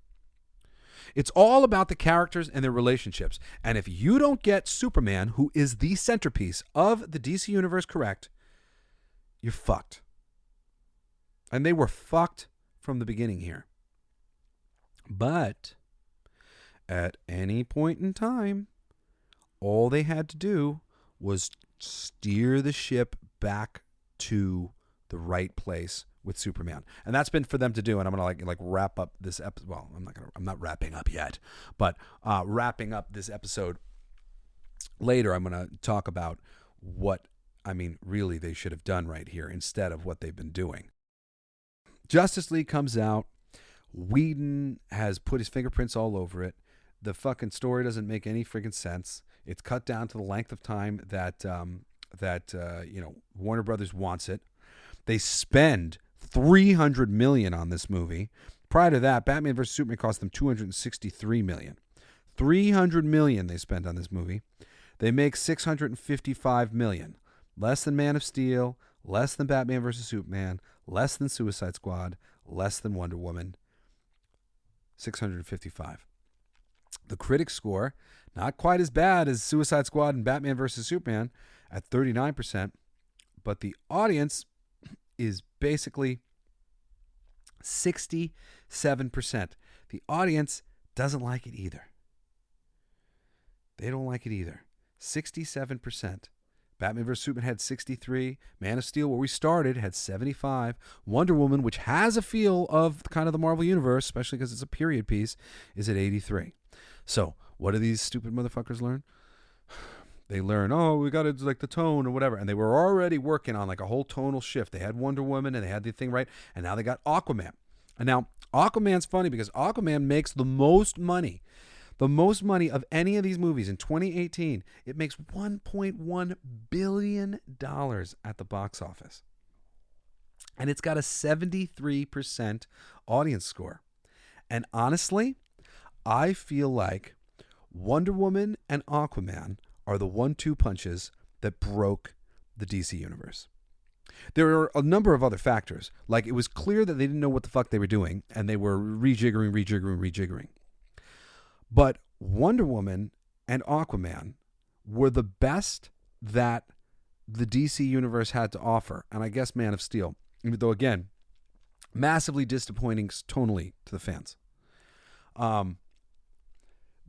It's all about the characters and their relationships. And if you don't get Superman, who is the centerpiece of the DC universe, correct, you're fucked. And they were fucked from the beginning here. But at any point in time, all they had to do was steer the ship back to the right place with Superman. And that's been for them to do. And I'm going to like wrap up this episode. Well, I'm not wrapping up yet, but wrapping up this episode later, I'm going to talk about what I mean, really, they should have done right here instead of what they've been doing. Justice League comes out. Whedon has put his fingerprints all over it. The fucking story doesn't make any friggin' sense. It's cut down to the length of time that Warner Brothers wants it. They spend $300 million on this movie. Prior to that, Batman vs. Superman cost them $263 million. $300 million they spent on this movie. They make $655 million. Less than Man of Steel, less than Batman vs. Superman, less than Suicide Squad, less than Wonder Woman. 655. The critic score, not quite as bad as Suicide Squad and Batman vs. Superman at 39%, but the audience is basically 67%. The audience doesn't like it either. They don't like it either. 67%. Batman vs. Superman had 63. Man of Steel, where we started, had 75. Wonder Woman, which has a feel of kind of the Marvel Universe, especially because it's a period piece, is at 83. So, what do these stupid motherfuckers learn? They learn, we got to like the tone or whatever. And they were already working on like a whole tonal shift. They had Wonder Woman and they had the thing right. And now they got Aquaman. And now Aquaman's funny because Aquaman makes the most money. The most money of any of these movies in 2018. It makes $1.1 billion at the box office. And it's got a 73% audience score. And honestly, I feel like Wonder Woman and Aquaman are the 1-2 punches that broke the DC universe. There are a number of other factors. Like, it was clear that they didn't know what the fuck they were doing, and they were rejiggering. But Wonder Woman and Aquaman were the best that the DC universe had to offer. And I guess Man of Steel, even though, again, massively disappointing tonally to the fans.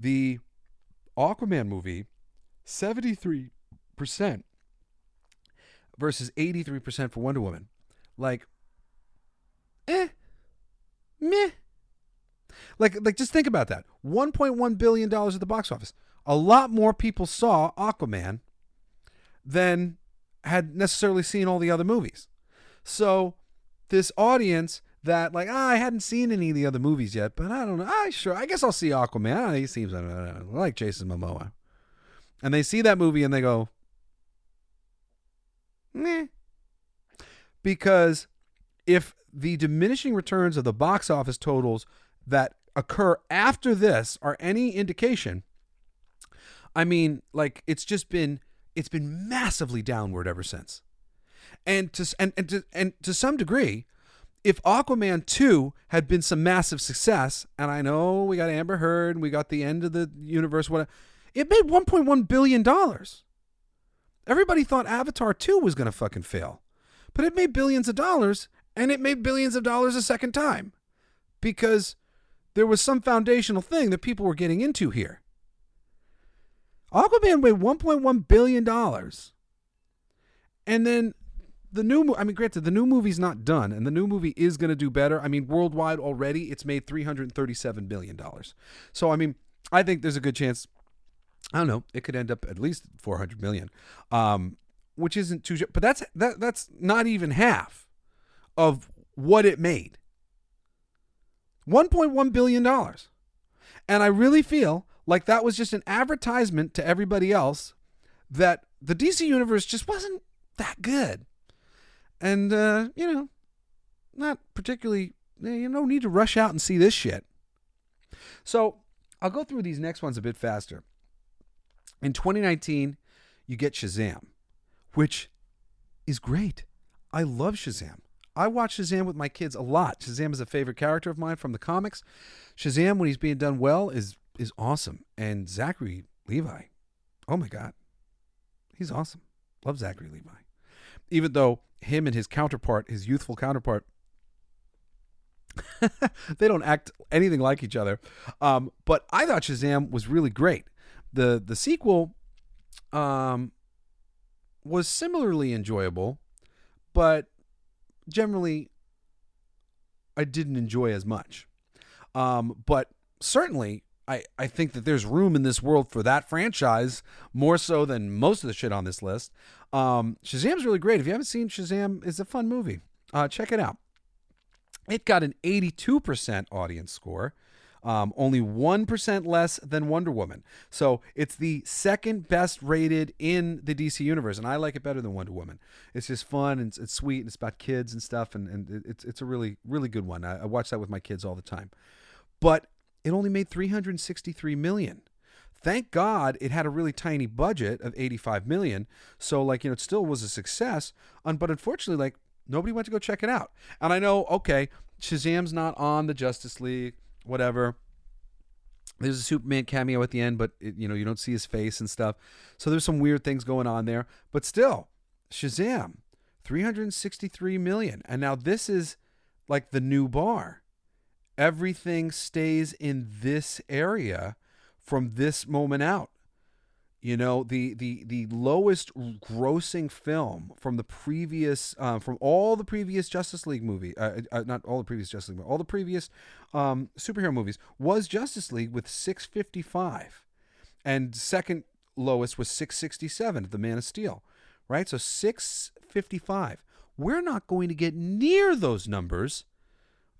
The Aquaman movie, 73% versus 83% for Wonder Woman. Like, meh. Like just think about that. $1.1 billion at the box office. A lot more people saw Aquaman than had necessarily seen all the other movies. So this audience that like, I hadn't seen any of the other movies yet, but I don't know. I guess I'll see Aquaman. He seems, I like Jason Momoa. And they see that movie and they go, meh. Because if the diminishing returns of the box office totals that occur after this are any indication, I mean, like, it's been massively downward ever since. And to some degree, if Aquaman 2 had been some massive success, and I know we got Amber Heard and we got the end of the universe, whatever, it made $1.1 billion. Everybody thought Avatar 2 was going to fucking fail. But it made billions of dollars, and it made billions of dollars a second time. Because there was some foundational thing that people were getting into here. Aquaman made $1.1 billion. And then granted, the new movie's not done, and the new movie is going to do better. I mean, worldwide already, it's made $337 billion. So, I mean, I think there's a good chance, I don't know, it could end up at least $400 million, which isn't too, but that's not even half of what it made. $1.1 billion. And I really feel like that was just an advertisement to everybody else that the DC universe just wasn't that good. And, not particularly, no need to rush out and see this shit. So I'll go through these next ones a bit faster. In 2019, you get Shazam, which is great. I love Shazam. I watch Shazam with my kids a lot. Shazam is a favorite character of mine from the comics. Shazam, when he's being done well, is awesome. And Zachary Levi, oh my God, he's awesome. Love Zachary Levi. Even though him and his counterpart, his youthful counterpart, they don't act anything like each other. But I thought Shazam was really great. The sequel was similarly enjoyable, but generally I didn't enjoy as much. But certainly I think that there's room in this world for that franchise more so than most of the shit on this list. Shazam's really great. If you haven't seen Shazam, it's a fun movie. Check it out. It got an 82% audience score, only 1% less than Wonder Woman. So it's the second best rated in the DC universe, and I like it better than Wonder Woman. It's just fun, and it's sweet, and it's about kids and stuff, and it's a really, really good one. I watch that with my kids all the time. But it only made $363 million. Thank God it had a really tiny budget of $85 million. So, like, it still was a success. But unfortunately, like, nobody went to go check it out. And I know, okay, Shazam's not on the Justice League, whatever. There's a Superman cameo at the end, but, you don't see his face and stuff. So there's some weird things going on there. But still, Shazam, $363 million. And now this is, like, the new bar. Everything stays in this area from this moment out. The lowest grossing film from the previous, from all the previous Justice League movie, not all the previous Justice League, but all the previous superhero movies was Justice League with 655, and second lowest was 667, The Man of Steel, right? So 655. We're not going to get near those numbers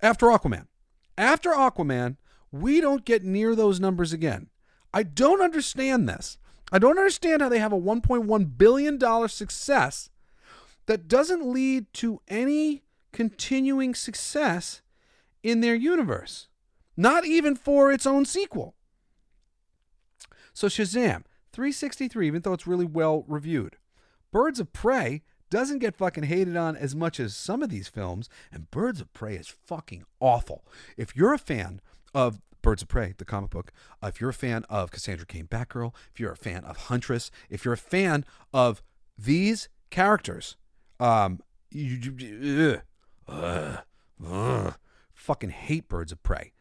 after Aquaman. After Aquaman, we don't get near those numbers again. I don't understand this. I don't understand how they have a $1.1 billion success that doesn't lead to any continuing success in their universe. Not even for its own sequel. So Shazam, 363, even though it's really well reviewed. Birds of Prey doesn't get fucking hated on as much as some of these films, and Birds of Prey is fucking awful. If you're a fan of Birds of Prey, the comic book, if you're a fan of Cassandra Cain Batgirl, if you're a fan of Huntress, if you're a fan of these characters, fucking hate Birds of Prey.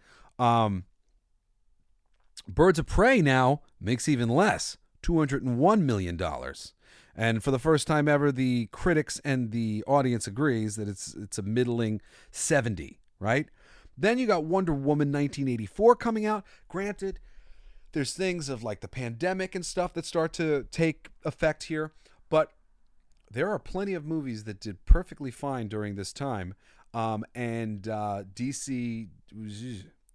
Birds of Prey now makes even less, $201 million. And for the first time ever, the critics and the audience agrees that it's a middling 70, right? Then you got Wonder Woman 1984 coming out. Granted, there's things of like the pandemic and stuff that start to take effect here, but there are plenty of movies that did perfectly fine during this time, and DC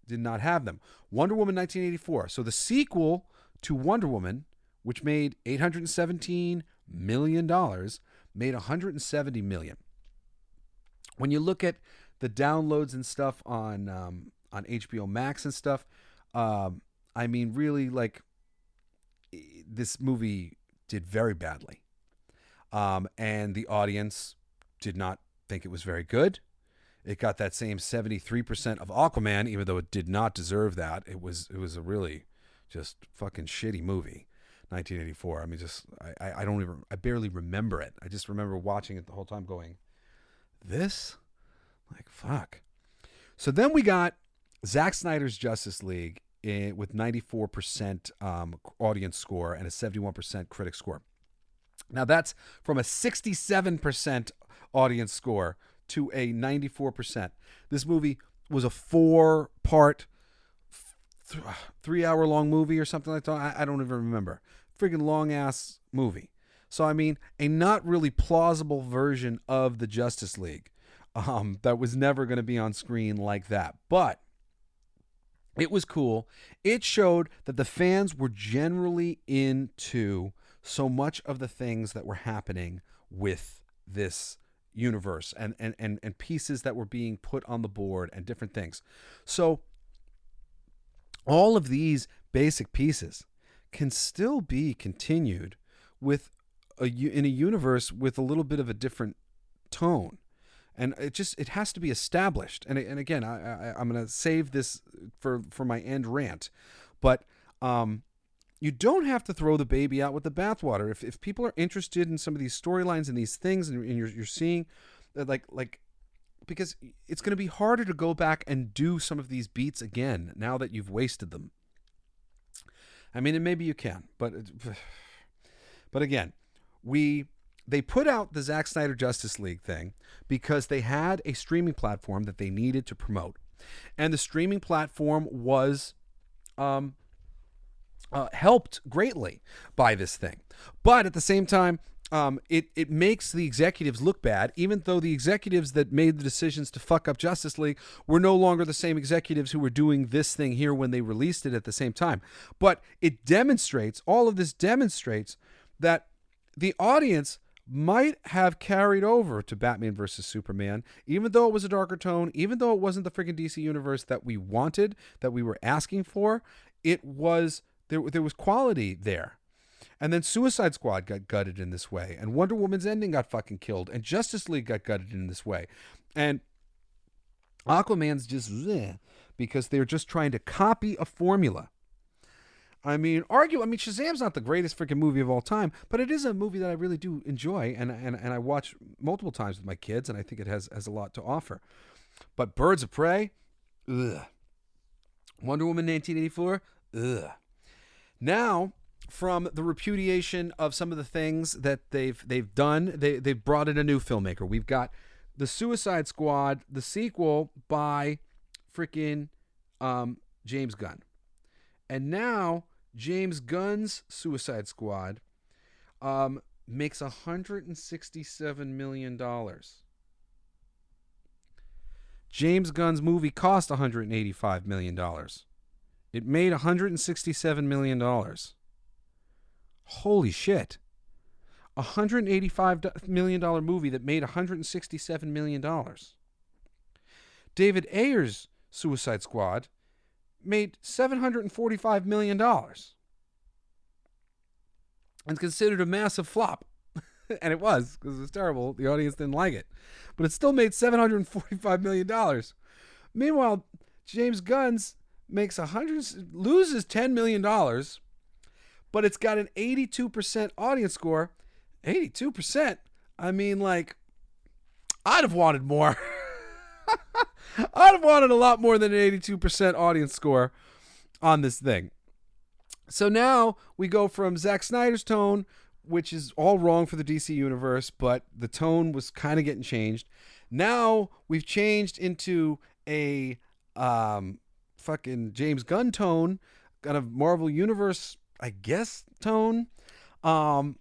did not have them. Wonder Woman 1984. So the sequel to Wonder Woman, which made $817 million, made $170 million. When you look at the downloads and stuff on HBO Max and stuff, I mean, really, like, this movie did very badly, and the audience did not think it was very good. It got that same 73% of Aquaman, even though it did not deserve that. It was a really just fucking shitty movie. 1984. I mean, I barely remember it. I just remember watching it the whole time going, this? Like, fuck. So then we got Zack Snyder's Justice League with 94% audience score and a 71% critic score. Now that's from a 67% audience score to a 94%. This movie was a 4-part, 3-hour-long movie or something like that. I don't even remember. Friggin' long-ass movie. So, I mean, a not really plausible version of the Justice League that was never going to be on screen like that. But it was cool. It showed that the fans were generally into so much of the things that were happening with this universe and pieces that were being put on the board and different things. So all of these basic pieces can still be continued with in a universe with a little bit of a different tone. And it has to be established. And again, I'm going to save this for my end rant. But you don't have to throw the baby out with the bathwater. If people are interested in some of these storylines and these things, and you're seeing like because it's going to be harder to go back and do some of these beats again now that you've wasted them. I mean, and maybe you can, but again, they put out the Zack Snyder Justice League thing because they had a streaming platform that they needed to promote, and the streaming platform was helped greatly by this thing. But at the same time, it makes the executives look bad, even though the executives that made the decisions to fuck up Justice League were no longer the same executives who were doing this thing here when they released it at the same time. But it demonstrates, all of this demonstrates that the audience might have carried over to Batman versus Superman, even though it was a darker tone, even though it wasn't the freaking DC universe that we wanted, that we were asking for. It was, there was quality there. And then Suicide Squad got gutted in this way, and Wonder Woman's ending got fucking killed, and Justice League got gutted in this way. And Aquaman's just because they're just trying to copy a formula. I mean, Shazam's not the greatest freaking movie of all time, but it is a movie that I really do enjoy, and I watch multiple times with my kids, and I think it has a lot to offer. But Birds of Prey, ugh. Wonder Woman 1984, ugh. Now, from the repudiation of some of the things that they've done, they've brought in a new filmmaker. We've got the Suicide Squad, the sequel by freaking James Gunn. And now James Gunn's Suicide Squad makes $167 million. James Gunn's movie cost $185 million. It made $167 million. Holy shit. A $185 million movie that made $167 million. David Ayer's Suicide Squad made $745 million. And considered a massive flop. And it was, because it was terrible. The audience didn't like it. But it still made $745 million. Meanwhile, James Gunn's loses $10 million, but it's got an 82% audience score. 82%? I mean, like, I'd have wanted more. I'd have wanted a lot more than an 82% audience score on this thing. So now we go from Zack Snyder's tone, which is all wrong for the DC universe, but the tone was kind of getting changed. Now we've changed into a fucking James Gunn tone, kind of Marvel Universe, I guess, tone. And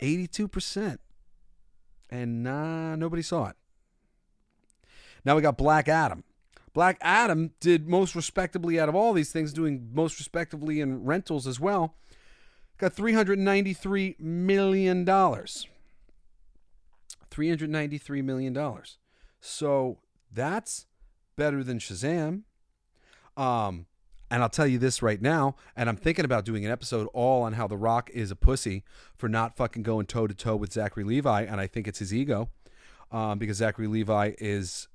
82%. And nobody saw it. Now we got Black Adam. Black Adam did most respectably out of all these things, doing most respectably in rentals as well. Got $393 million. $393 million. So that's better than Shazam. And I'll tell you this right now, and I'm thinking about doing an episode all on how The Rock is a pussy for not fucking going toe-to-toe with Zachary Levi, and I think it's his ego, because Zachary Levi is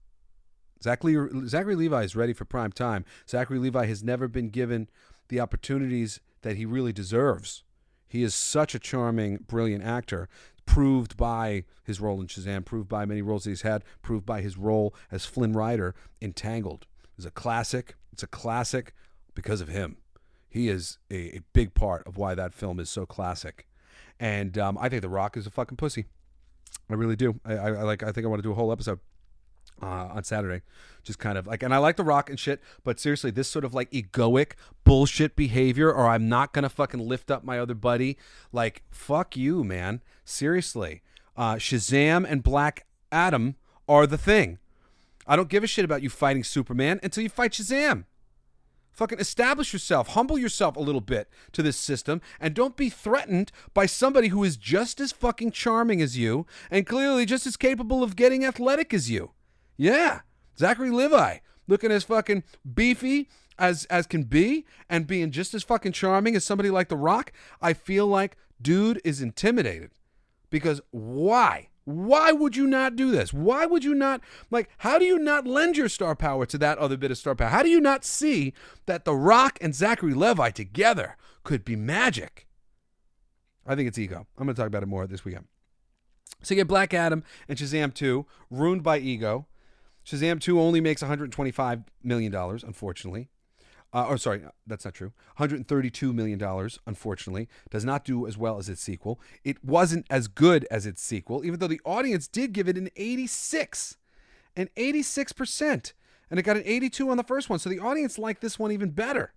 ready for prime time. Zachary Levi has never been given the opportunities that he really deserves. He is such a charming, brilliant actor, proved by his role in Shazam, proved by many roles that he's had, proved by his role as Flynn Rider in Tangled. It's a classic because of him. He is a big part of why that film is so classic. And I think The Rock is a fucking pussy. I really do. I think I want to do a whole episode on Saturday, just kind of like, and I like The Rock and shit, but seriously, this sort of like egoic bullshit behavior, or I'm not gonna fucking lift up my other buddy, like, fuck you, man. Seriously. Shazam and Black Adam are the thing. I don't give a shit about you fighting Superman until you fight Shazam. Fucking establish yourself, humble yourself a little bit to this system, and don't be threatened by somebody who is just as fucking charming as you and clearly just as capable of getting athletic as you. Yeah, Zachary Levi, looking as fucking beefy as can be and being just as fucking charming as somebody like The Rock. I feel like dude is intimidated. Because why? Why would you not do this? Why would you not, like, how do you not lend your star power to that other bit of star power? How do you not see that The Rock and Zachary Levi together could be magic? I think it's ego. I'm going to talk about it more this weekend. So you get Black Adam and Shazam 2, ruined by ego. Shazam 2 only makes $125 million, unfortunately. Sorry, that's not true. $132 million, unfortunately. Does not do as well as its sequel. It wasn't as good as its sequel, even though the audience did give it an 86. An 86%. And it got an 82 on the first one. So the audience liked this one even better.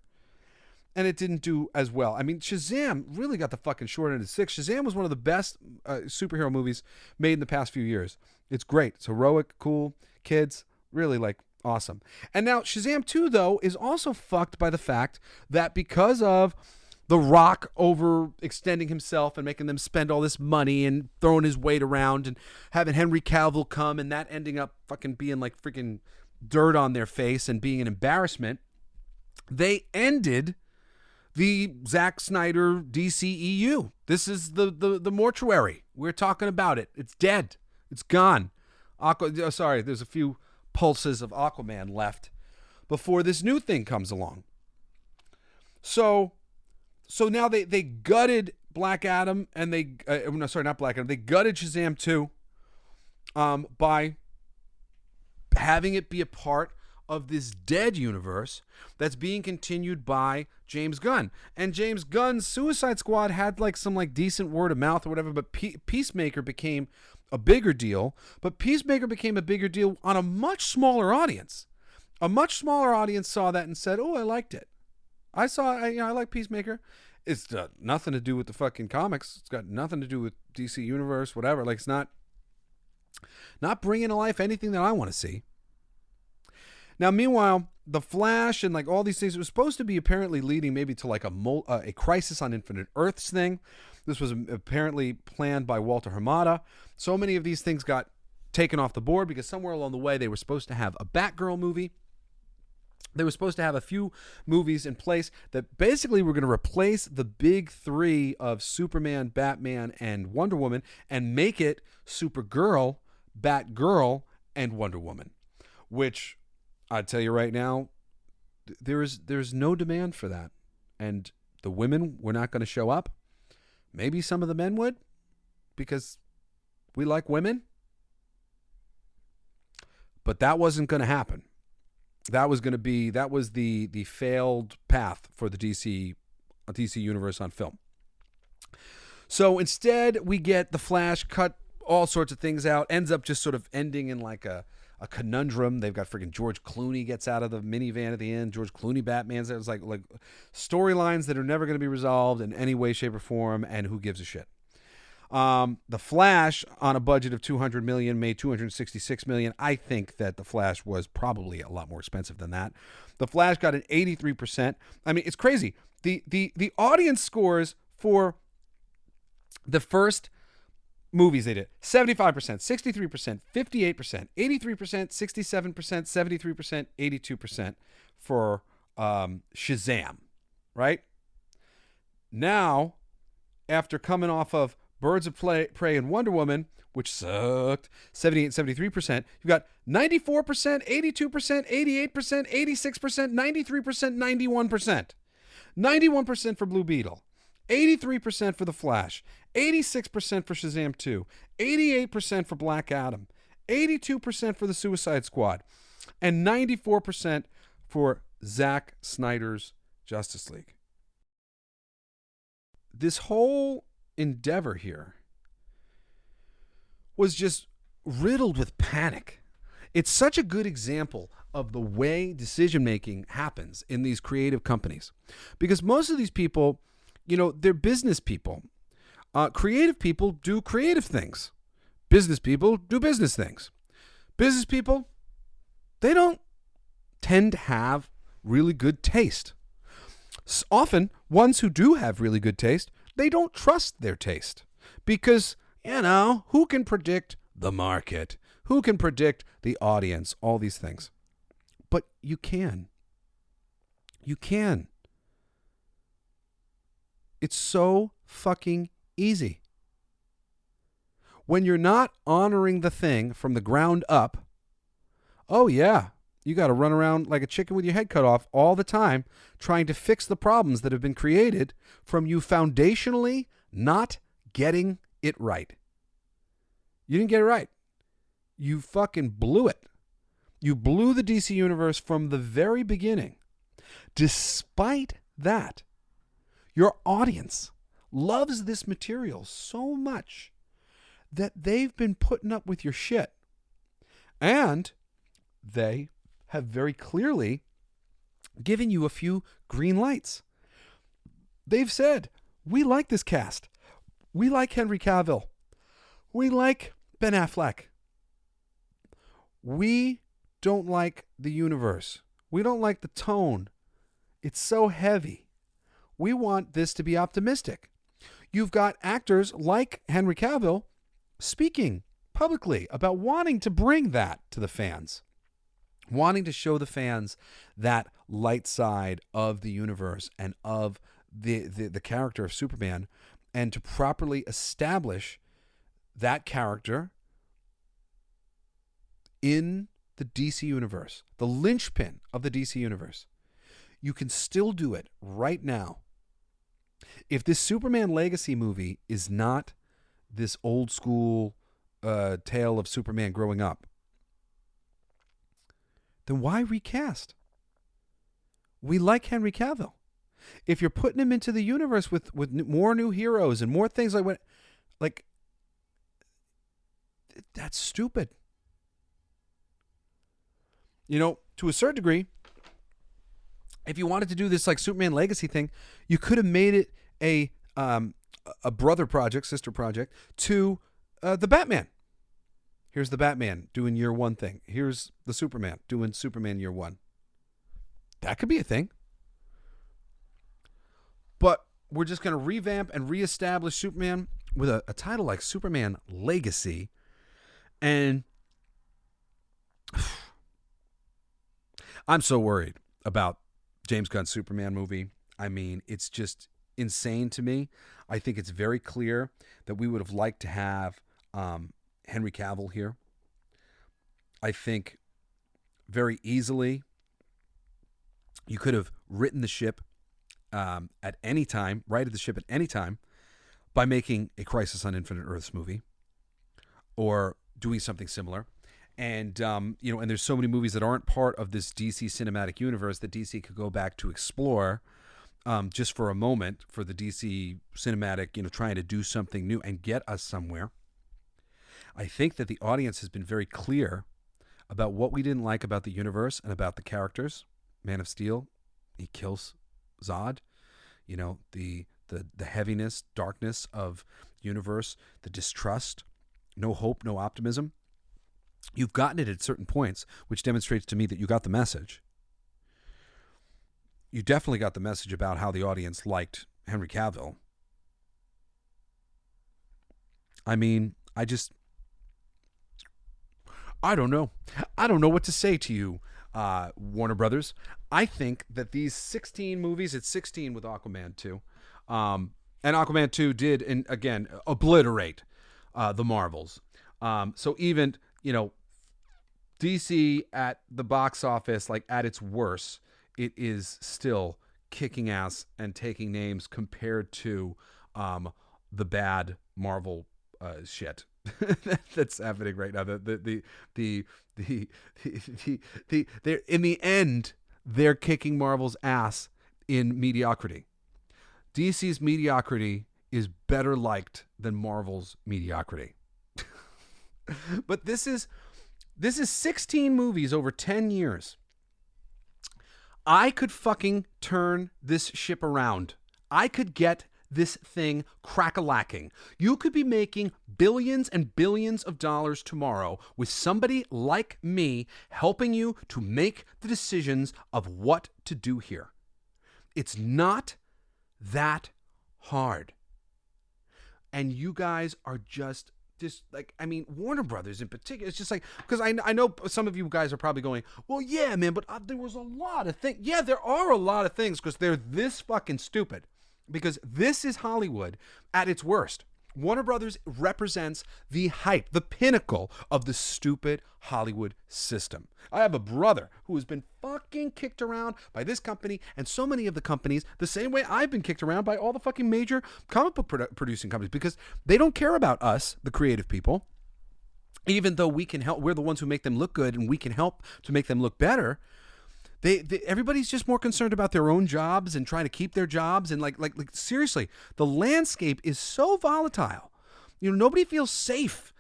And it didn't do as well. I mean, Shazam really got the fucking short end of the stick. Shazam was one of the best superhero movies made in the past few years. It's great. It's heroic, cool, kids, really like awesome. And now Shazam 2, though, is also fucked by the fact that because of The Rock overextending himself and making them spend all this money and throwing his weight around and having Henry Cavill come and that ending up fucking being like freaking dirt on their face and being an embarrassment, they ended the Zack Snyder DCEU. This is the mortuary. We're talking about it. It's dead. It's gone. There's a few pulses of Aquaman left before this new thing comes along. So now they gutted Black Adam and they not Black Adam. They gutted Shazam 2 by having it be a part of this dead universe that's being continued by James Gunn. And James Gunn's Suicide Squad had like some like decent word of mouth or whatever, but Peacemaker became a bigger deal. But Peacemaker became a bigger deal on a much smaller audience. A much smaller audience saw that and said, "Oh, I liked it. I like Peacemaker." It's nothing to do with the fucking comics. It's got nothing to do with DC Universe, whatever. Like, it's not bringing to life anything that I want to see. Now, meanwhile, The Flash and like all these things, it was supposed to be apparently leading maybe to like a Crisis on Infinite Earths thing. This was apparently planned by Walter Hamada. So many of these things got taken off the board because somewhere along the way they were supposed to have a Batgirl movie. They were supposed to have a few movies in place that basically were going to replace the big three of Superman, Batman, and Wonder Woman and make it Supergirl, Batgirl, and Wonder Woman, which I tell you right now, there's no demand for that. And the women were not going to show up. Maybe some of the men would, because we like women. But that wasn't going to happen. That was the failed path for the DC universe on film. So instead, we get the Flash cut all sorts of things out, ends up just sort of ending in like a conundrum. They've got freaking George Clooney gets out of the minivan at the end. George Clooney Batman's there. It's like storylines that are never going to be resolved in any way, shape, or form, and who gives a shit. The Flash, on a budget of $200 million, made $266 million. I think that The Flash was probably a lot more expensive than that. The Flash got an 83%. I mean, it's crazy. The audience scores for the first movies they did: 75%, 63%, 58%, 83%, 67%, 73%, 82% for Shazam, right? Now, after coming off of Birds of Prey and Wonder Woman, which sucked, 78, 73%, you've got 94%, 82%, 88%, 86%, 93%, 91%. 91% for Blue Beetle, 83% for The Flash, 86% for Shazam 2, 88% for Black Adam, 82% for The Suicide Squad, and 94% for Zack Snyder's Justice League. This whole endeavor here was just riddled with panic. It's such a good example of the way decision making happens in these creative companies, because most of these people, they're business people. Creative people do creative things. Business people do business things. Business people, they don't tend to have really good taste. Often, ones who do have really good taste, they don't trust their taste because, who can predict the market? Who can predict the audience? All these things. But you can. You can. It's so fucking easy. When you're not honoring the thing from the ground up, oh yeah, you got to run around like a chicken with your head cut off all the time trying to fix the problems that have been created from you foundationally not getting it right. You didn't get it right. You fucking blew it. You blew the DC universe from the very beginning. Despite that, your audience loves this material so much that they've been putting up with your shit. And they have very clearly given you a few green lights. They've said, we like this cast. We like Henry Cavill. We like Ben Affleck. We don't like the universe. We don't like the tone. It's so heavy. We want this to be optimistic. You've got actors like Henry Cavill speaking publicly about wanting to bring that to the fans, wanting to show the fans that light side of the universe and of the character of Superman, and to properly establish that character in the DC universe, the linchpin of the DC universe. You can still do it right now. If this Superman Legacy movie is not this old school tale of Superman growing up, then why recast? We like Henry Cavill. If you're putting him into the universe with more new heroes and more things like that's stupid. You know, to a certain degree, if you wanted to do this like Superman Legacy thing, you could have made it a brother project, sister project to the Batman. Here's the Batman doing year one thing. Here's the Superman doing Superman year one. That could be a thing. But we're just going to revamp and reestablish Superman with a title like Superman Legacy. And I'm so worried about James Gunn's Superman movie. I mean, it's just insane to me. I think it's very clear that we would have liked to have Henry Cavill here. I think very easily you could have written the ship at any time, righted the ship at any time, by making a Crisis on Infinite Earths movie or doing something similar. And, and there's so many movies that aren't part of this DC cinematic universe that DC could go back to explore just for a moment for the DC cinematic, trying to do something new and get us somewhere. I think that the audience has been very clear about what we didn't like about the universe and about the characters. Man of Steel, he kills Zod. The heaviness, darkness of universe, the distrust, no hope, no optimism. You've gotten it at certain points, which demonstrates to me that you got the message. You definitely got the message about how the audience liked Henry Cavill. I mean, I don't know. I don't know what to say to you, Warner Brothers. I think that these 16 movies, it's 16 with Aquaman 2, and Aquaman 2 did, and again, obliterate the Marvels. So even, DC at the box office, like at its worst, it is still kicking ass and taking names compared to the bad Marvel shit that's happening right now. They're in the end, they're kicking Marvel's ass in mediocrity. DC's mediocrity is better liked than Marvel's mediocrity. But this is 16 movies over 10 years. I could fucking turn this ship around. I could get this thing crack-a-lacking. You could be making billions and billions of dollars tomorrow with somebody like me helping you to make the decisions of what to do here. It's not that hard. And you guys are just like, I mean, Warner Brothers in particular, it's just like, because I know some of you guys are probably going, well, yeah, man, but there was a lot of things. Yeah, there are a lot of things because they're this fucking stupid. Because this is Hollywood at its worst. Warner Brothers represents the height, the pinnacle of the stupid Hollywood system. I have a brother who has been fucking kicked around by this company and so many of the companies the same way I've been kicked around by all the fucking major comic book producing companies, because they don't care about us, the creative people. Even though we can help, we're the ones who make them look good and we can help to make them look better. Everybody's just more concerned about their own jobs and trying to keep their jobs. And like seriously, the landscape is so volatile. Nobody feels safe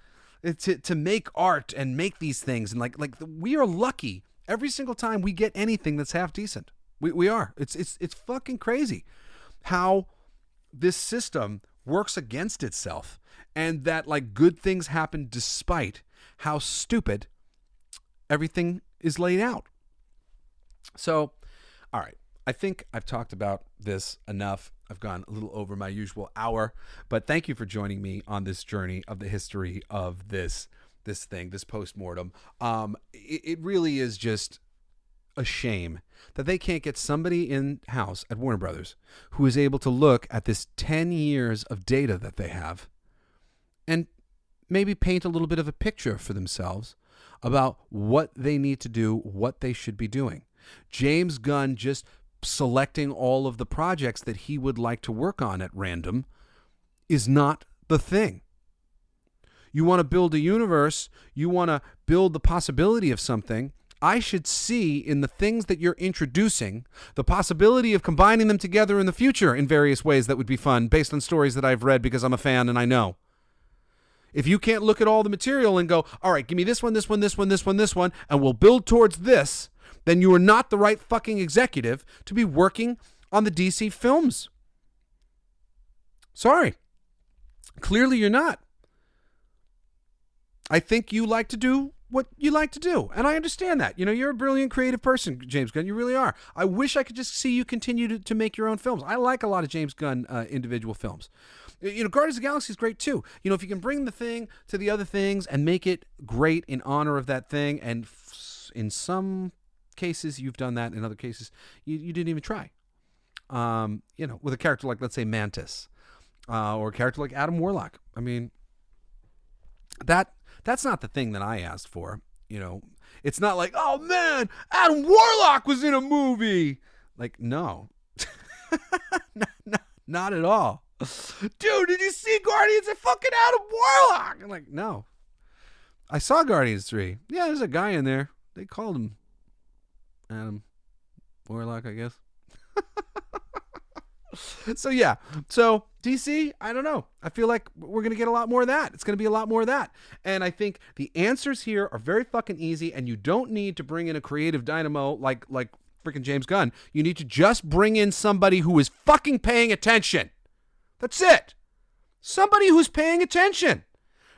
to make art and make these things. And like we are lucky Every single time we get anything that's half decent. We are. It's fucking crazy how this system works against itself, and that like good things happen despite how stupid everything is laid out. So, all right. I think I've talked about this enough. I've gone a little over my usual hour, but thank you for joining me on this journey of the history of this thing, this postmortem. It really is just a shame that they can't get somebody in-house at Warner Brothers who is able to look at this 10 years of data that they have and maybe paint a little bit of a picture for themselves about what they need to do, what they should be doing. James Gunn just selecting all of the projects that he would like to work on at random is not the thing. You want to build a universe, you want to build the possibility of something. I should see in the things that you're introducing the possibility of combining them together in the future in various ways that would be fun based on stories that I've read because I'm a fan and I know. If you can't look at all the material and go, all right, give me this one, this one, this one, this one, this one, and we'll build towards this, then you are not the right fucking executive to be working on the DC films. Sorry. Clearly you're not. I think you like to do what you like to do. And I understand that. You know, you're a brilliant creative person, James Gunn. You really are. I wish I could just see you continue to make your own films. I like a lot of James Gunn individual films. You know, Guardians of the Galaxy is great too. You know, if you can bring the thing to the other things and make it great in honor of that thing, and in some cases you've done that, in other cases you didn't even try. You know, with a character like, let's say, Mantis, or a character like Adam Warlock. I mean, that's not the thing that I asked for. You know, it's not like, oh man, Adam Warlock was in a movie. Like, no, not at all. Dude, did you see Guardians of fucking Adam Warlock? I'm like, no. I saw Guardians 3. Yeah, there's a guy in there. They called him Adam Warlock, I guess. So yeah. So DC, I don't know. I feel like we're going to get a lot more of that. It's going to be a lot more of that. And I think the answers here are very fucking easy, and you don't need to bring in a creative dynamo like freaking James Gunn. You need to just bring in somebody who is fucking paying attention. That's it. Somebody who's paying attention.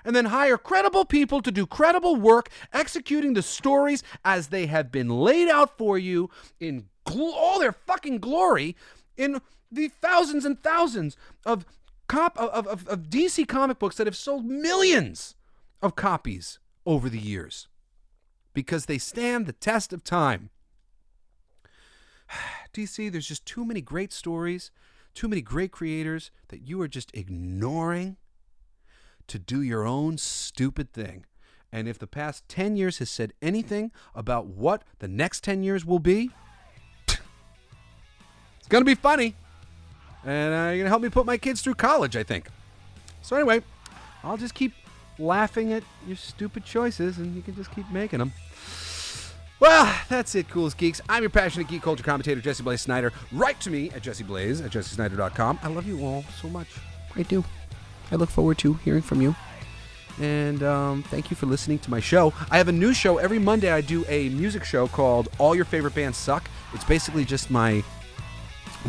And then hire credible people to do credible work, executing the stories as they have been laid out for you in all their fucking glory in the thousands and thousands of DC comic books that have sold millions of copies over the years because they stand the test of time. DC, there's just too many great stories, too many great creators that you are just ignoring to do your own stupid thing. And if the past 10 years has said anything about what the next 10 years will be, it's going to be funny. And you're going to help me put my kids through college, I think. So anyway, I'll just keep laughing at your stupid choices, and you can just keep making them. Well, that's it, Coolest Geeks. I'm your passionate geek culture commentator, Jesse Blaze Snider. Write to me at jesseblaze@jessesnider.com. I love you all so much. I do. I look forward to hearing from you. And thank you for listening to my show. I have a new show. Every Monday I do a music show called All Your Favorite Bands Suck. It's basically just my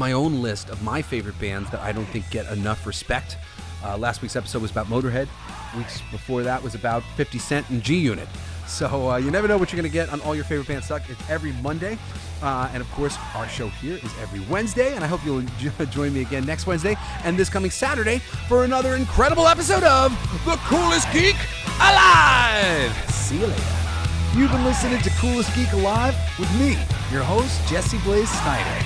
own list of my favorite bands that I don't think get enough respect. Last week's episode was about Motorhead. Weeks before that was about 50 Cent and G-Unit. So you never know what you're going to get on All Your Favorite Bands Suck. It's every Monday. And of course, our show here is every Wednesday. And I hope you'll join me again next Wednesday and this coming Saturday for another incredible episode of The Coolest Geek Alive. See you later. You've been listening to Coolest Geek Alive with me, your host, Jesse Blaze Snider.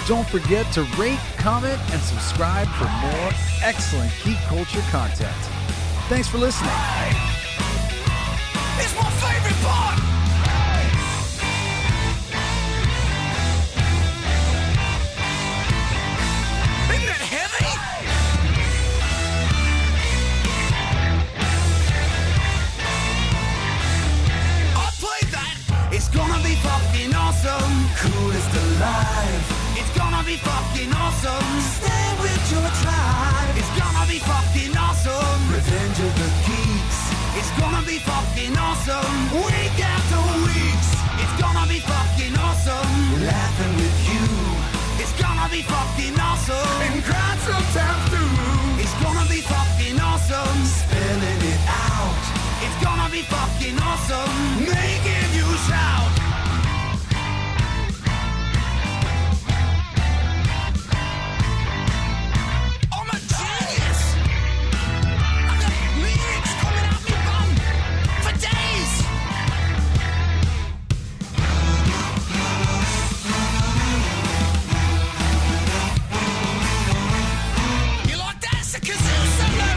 Don't forget to rate, comment, and subscribe for more excellent geek culture content. Thanks for listening. It's my favorite part! Isn't that heavy? I'll play that! It's gonna be fucking awesome! Coolest alive! It's gonna be fucking awesome! Stay with your tribe! It's gonna be fucking awesome! Revenge of the Geeks! It's gonna be fucking awesome! Week after weeks! It's gonna be fucking awesome. Laughing with you. It's gonna be fucking awesome. And crying sometimes too. It's gonna be fucking awesome. Spilling it out. It's gonna be fucking awesome. Making you shout. I'm a genius. I got lyrics coming out me bum for days. You like that? It's a kazoo solo.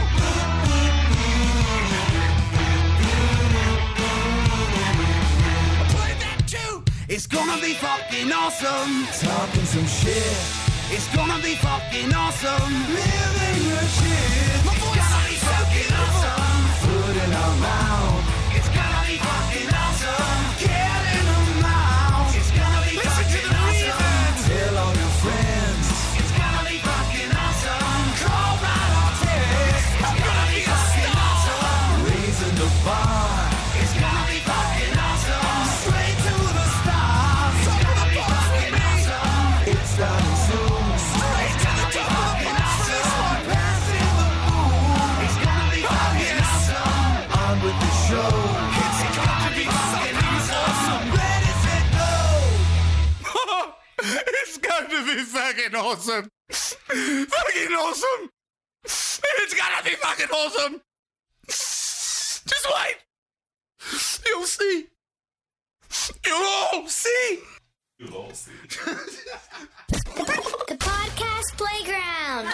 I played that too. It's gonna be fucking awesome. Talking some shit. It's gonna be fucking awesome. Living your shit. My voice is fucking awesome. Food in our mouth. It's gonna be fucking awesome. Get in the mouth. It's gonna be fucking awesome. Tell all your friends. It's gonna be fucking awesome. Call right or text. It's gonna be fucking awesome. Raising the bar. It's gonna be fucking awesome. Straight to the stars. It's gonna be fucking awesome. It's starting soon. Straight to the top of the awesome. Passing the moon. It's gonna be fucking awesome. On with the show. It's gonna be fucking awesome. Ready, set, go. It's gonna be fucking awesome. Fucking awesome. It's gonna be fucking awesome. Just wait. You'll see. You'll all see. The podcast playground.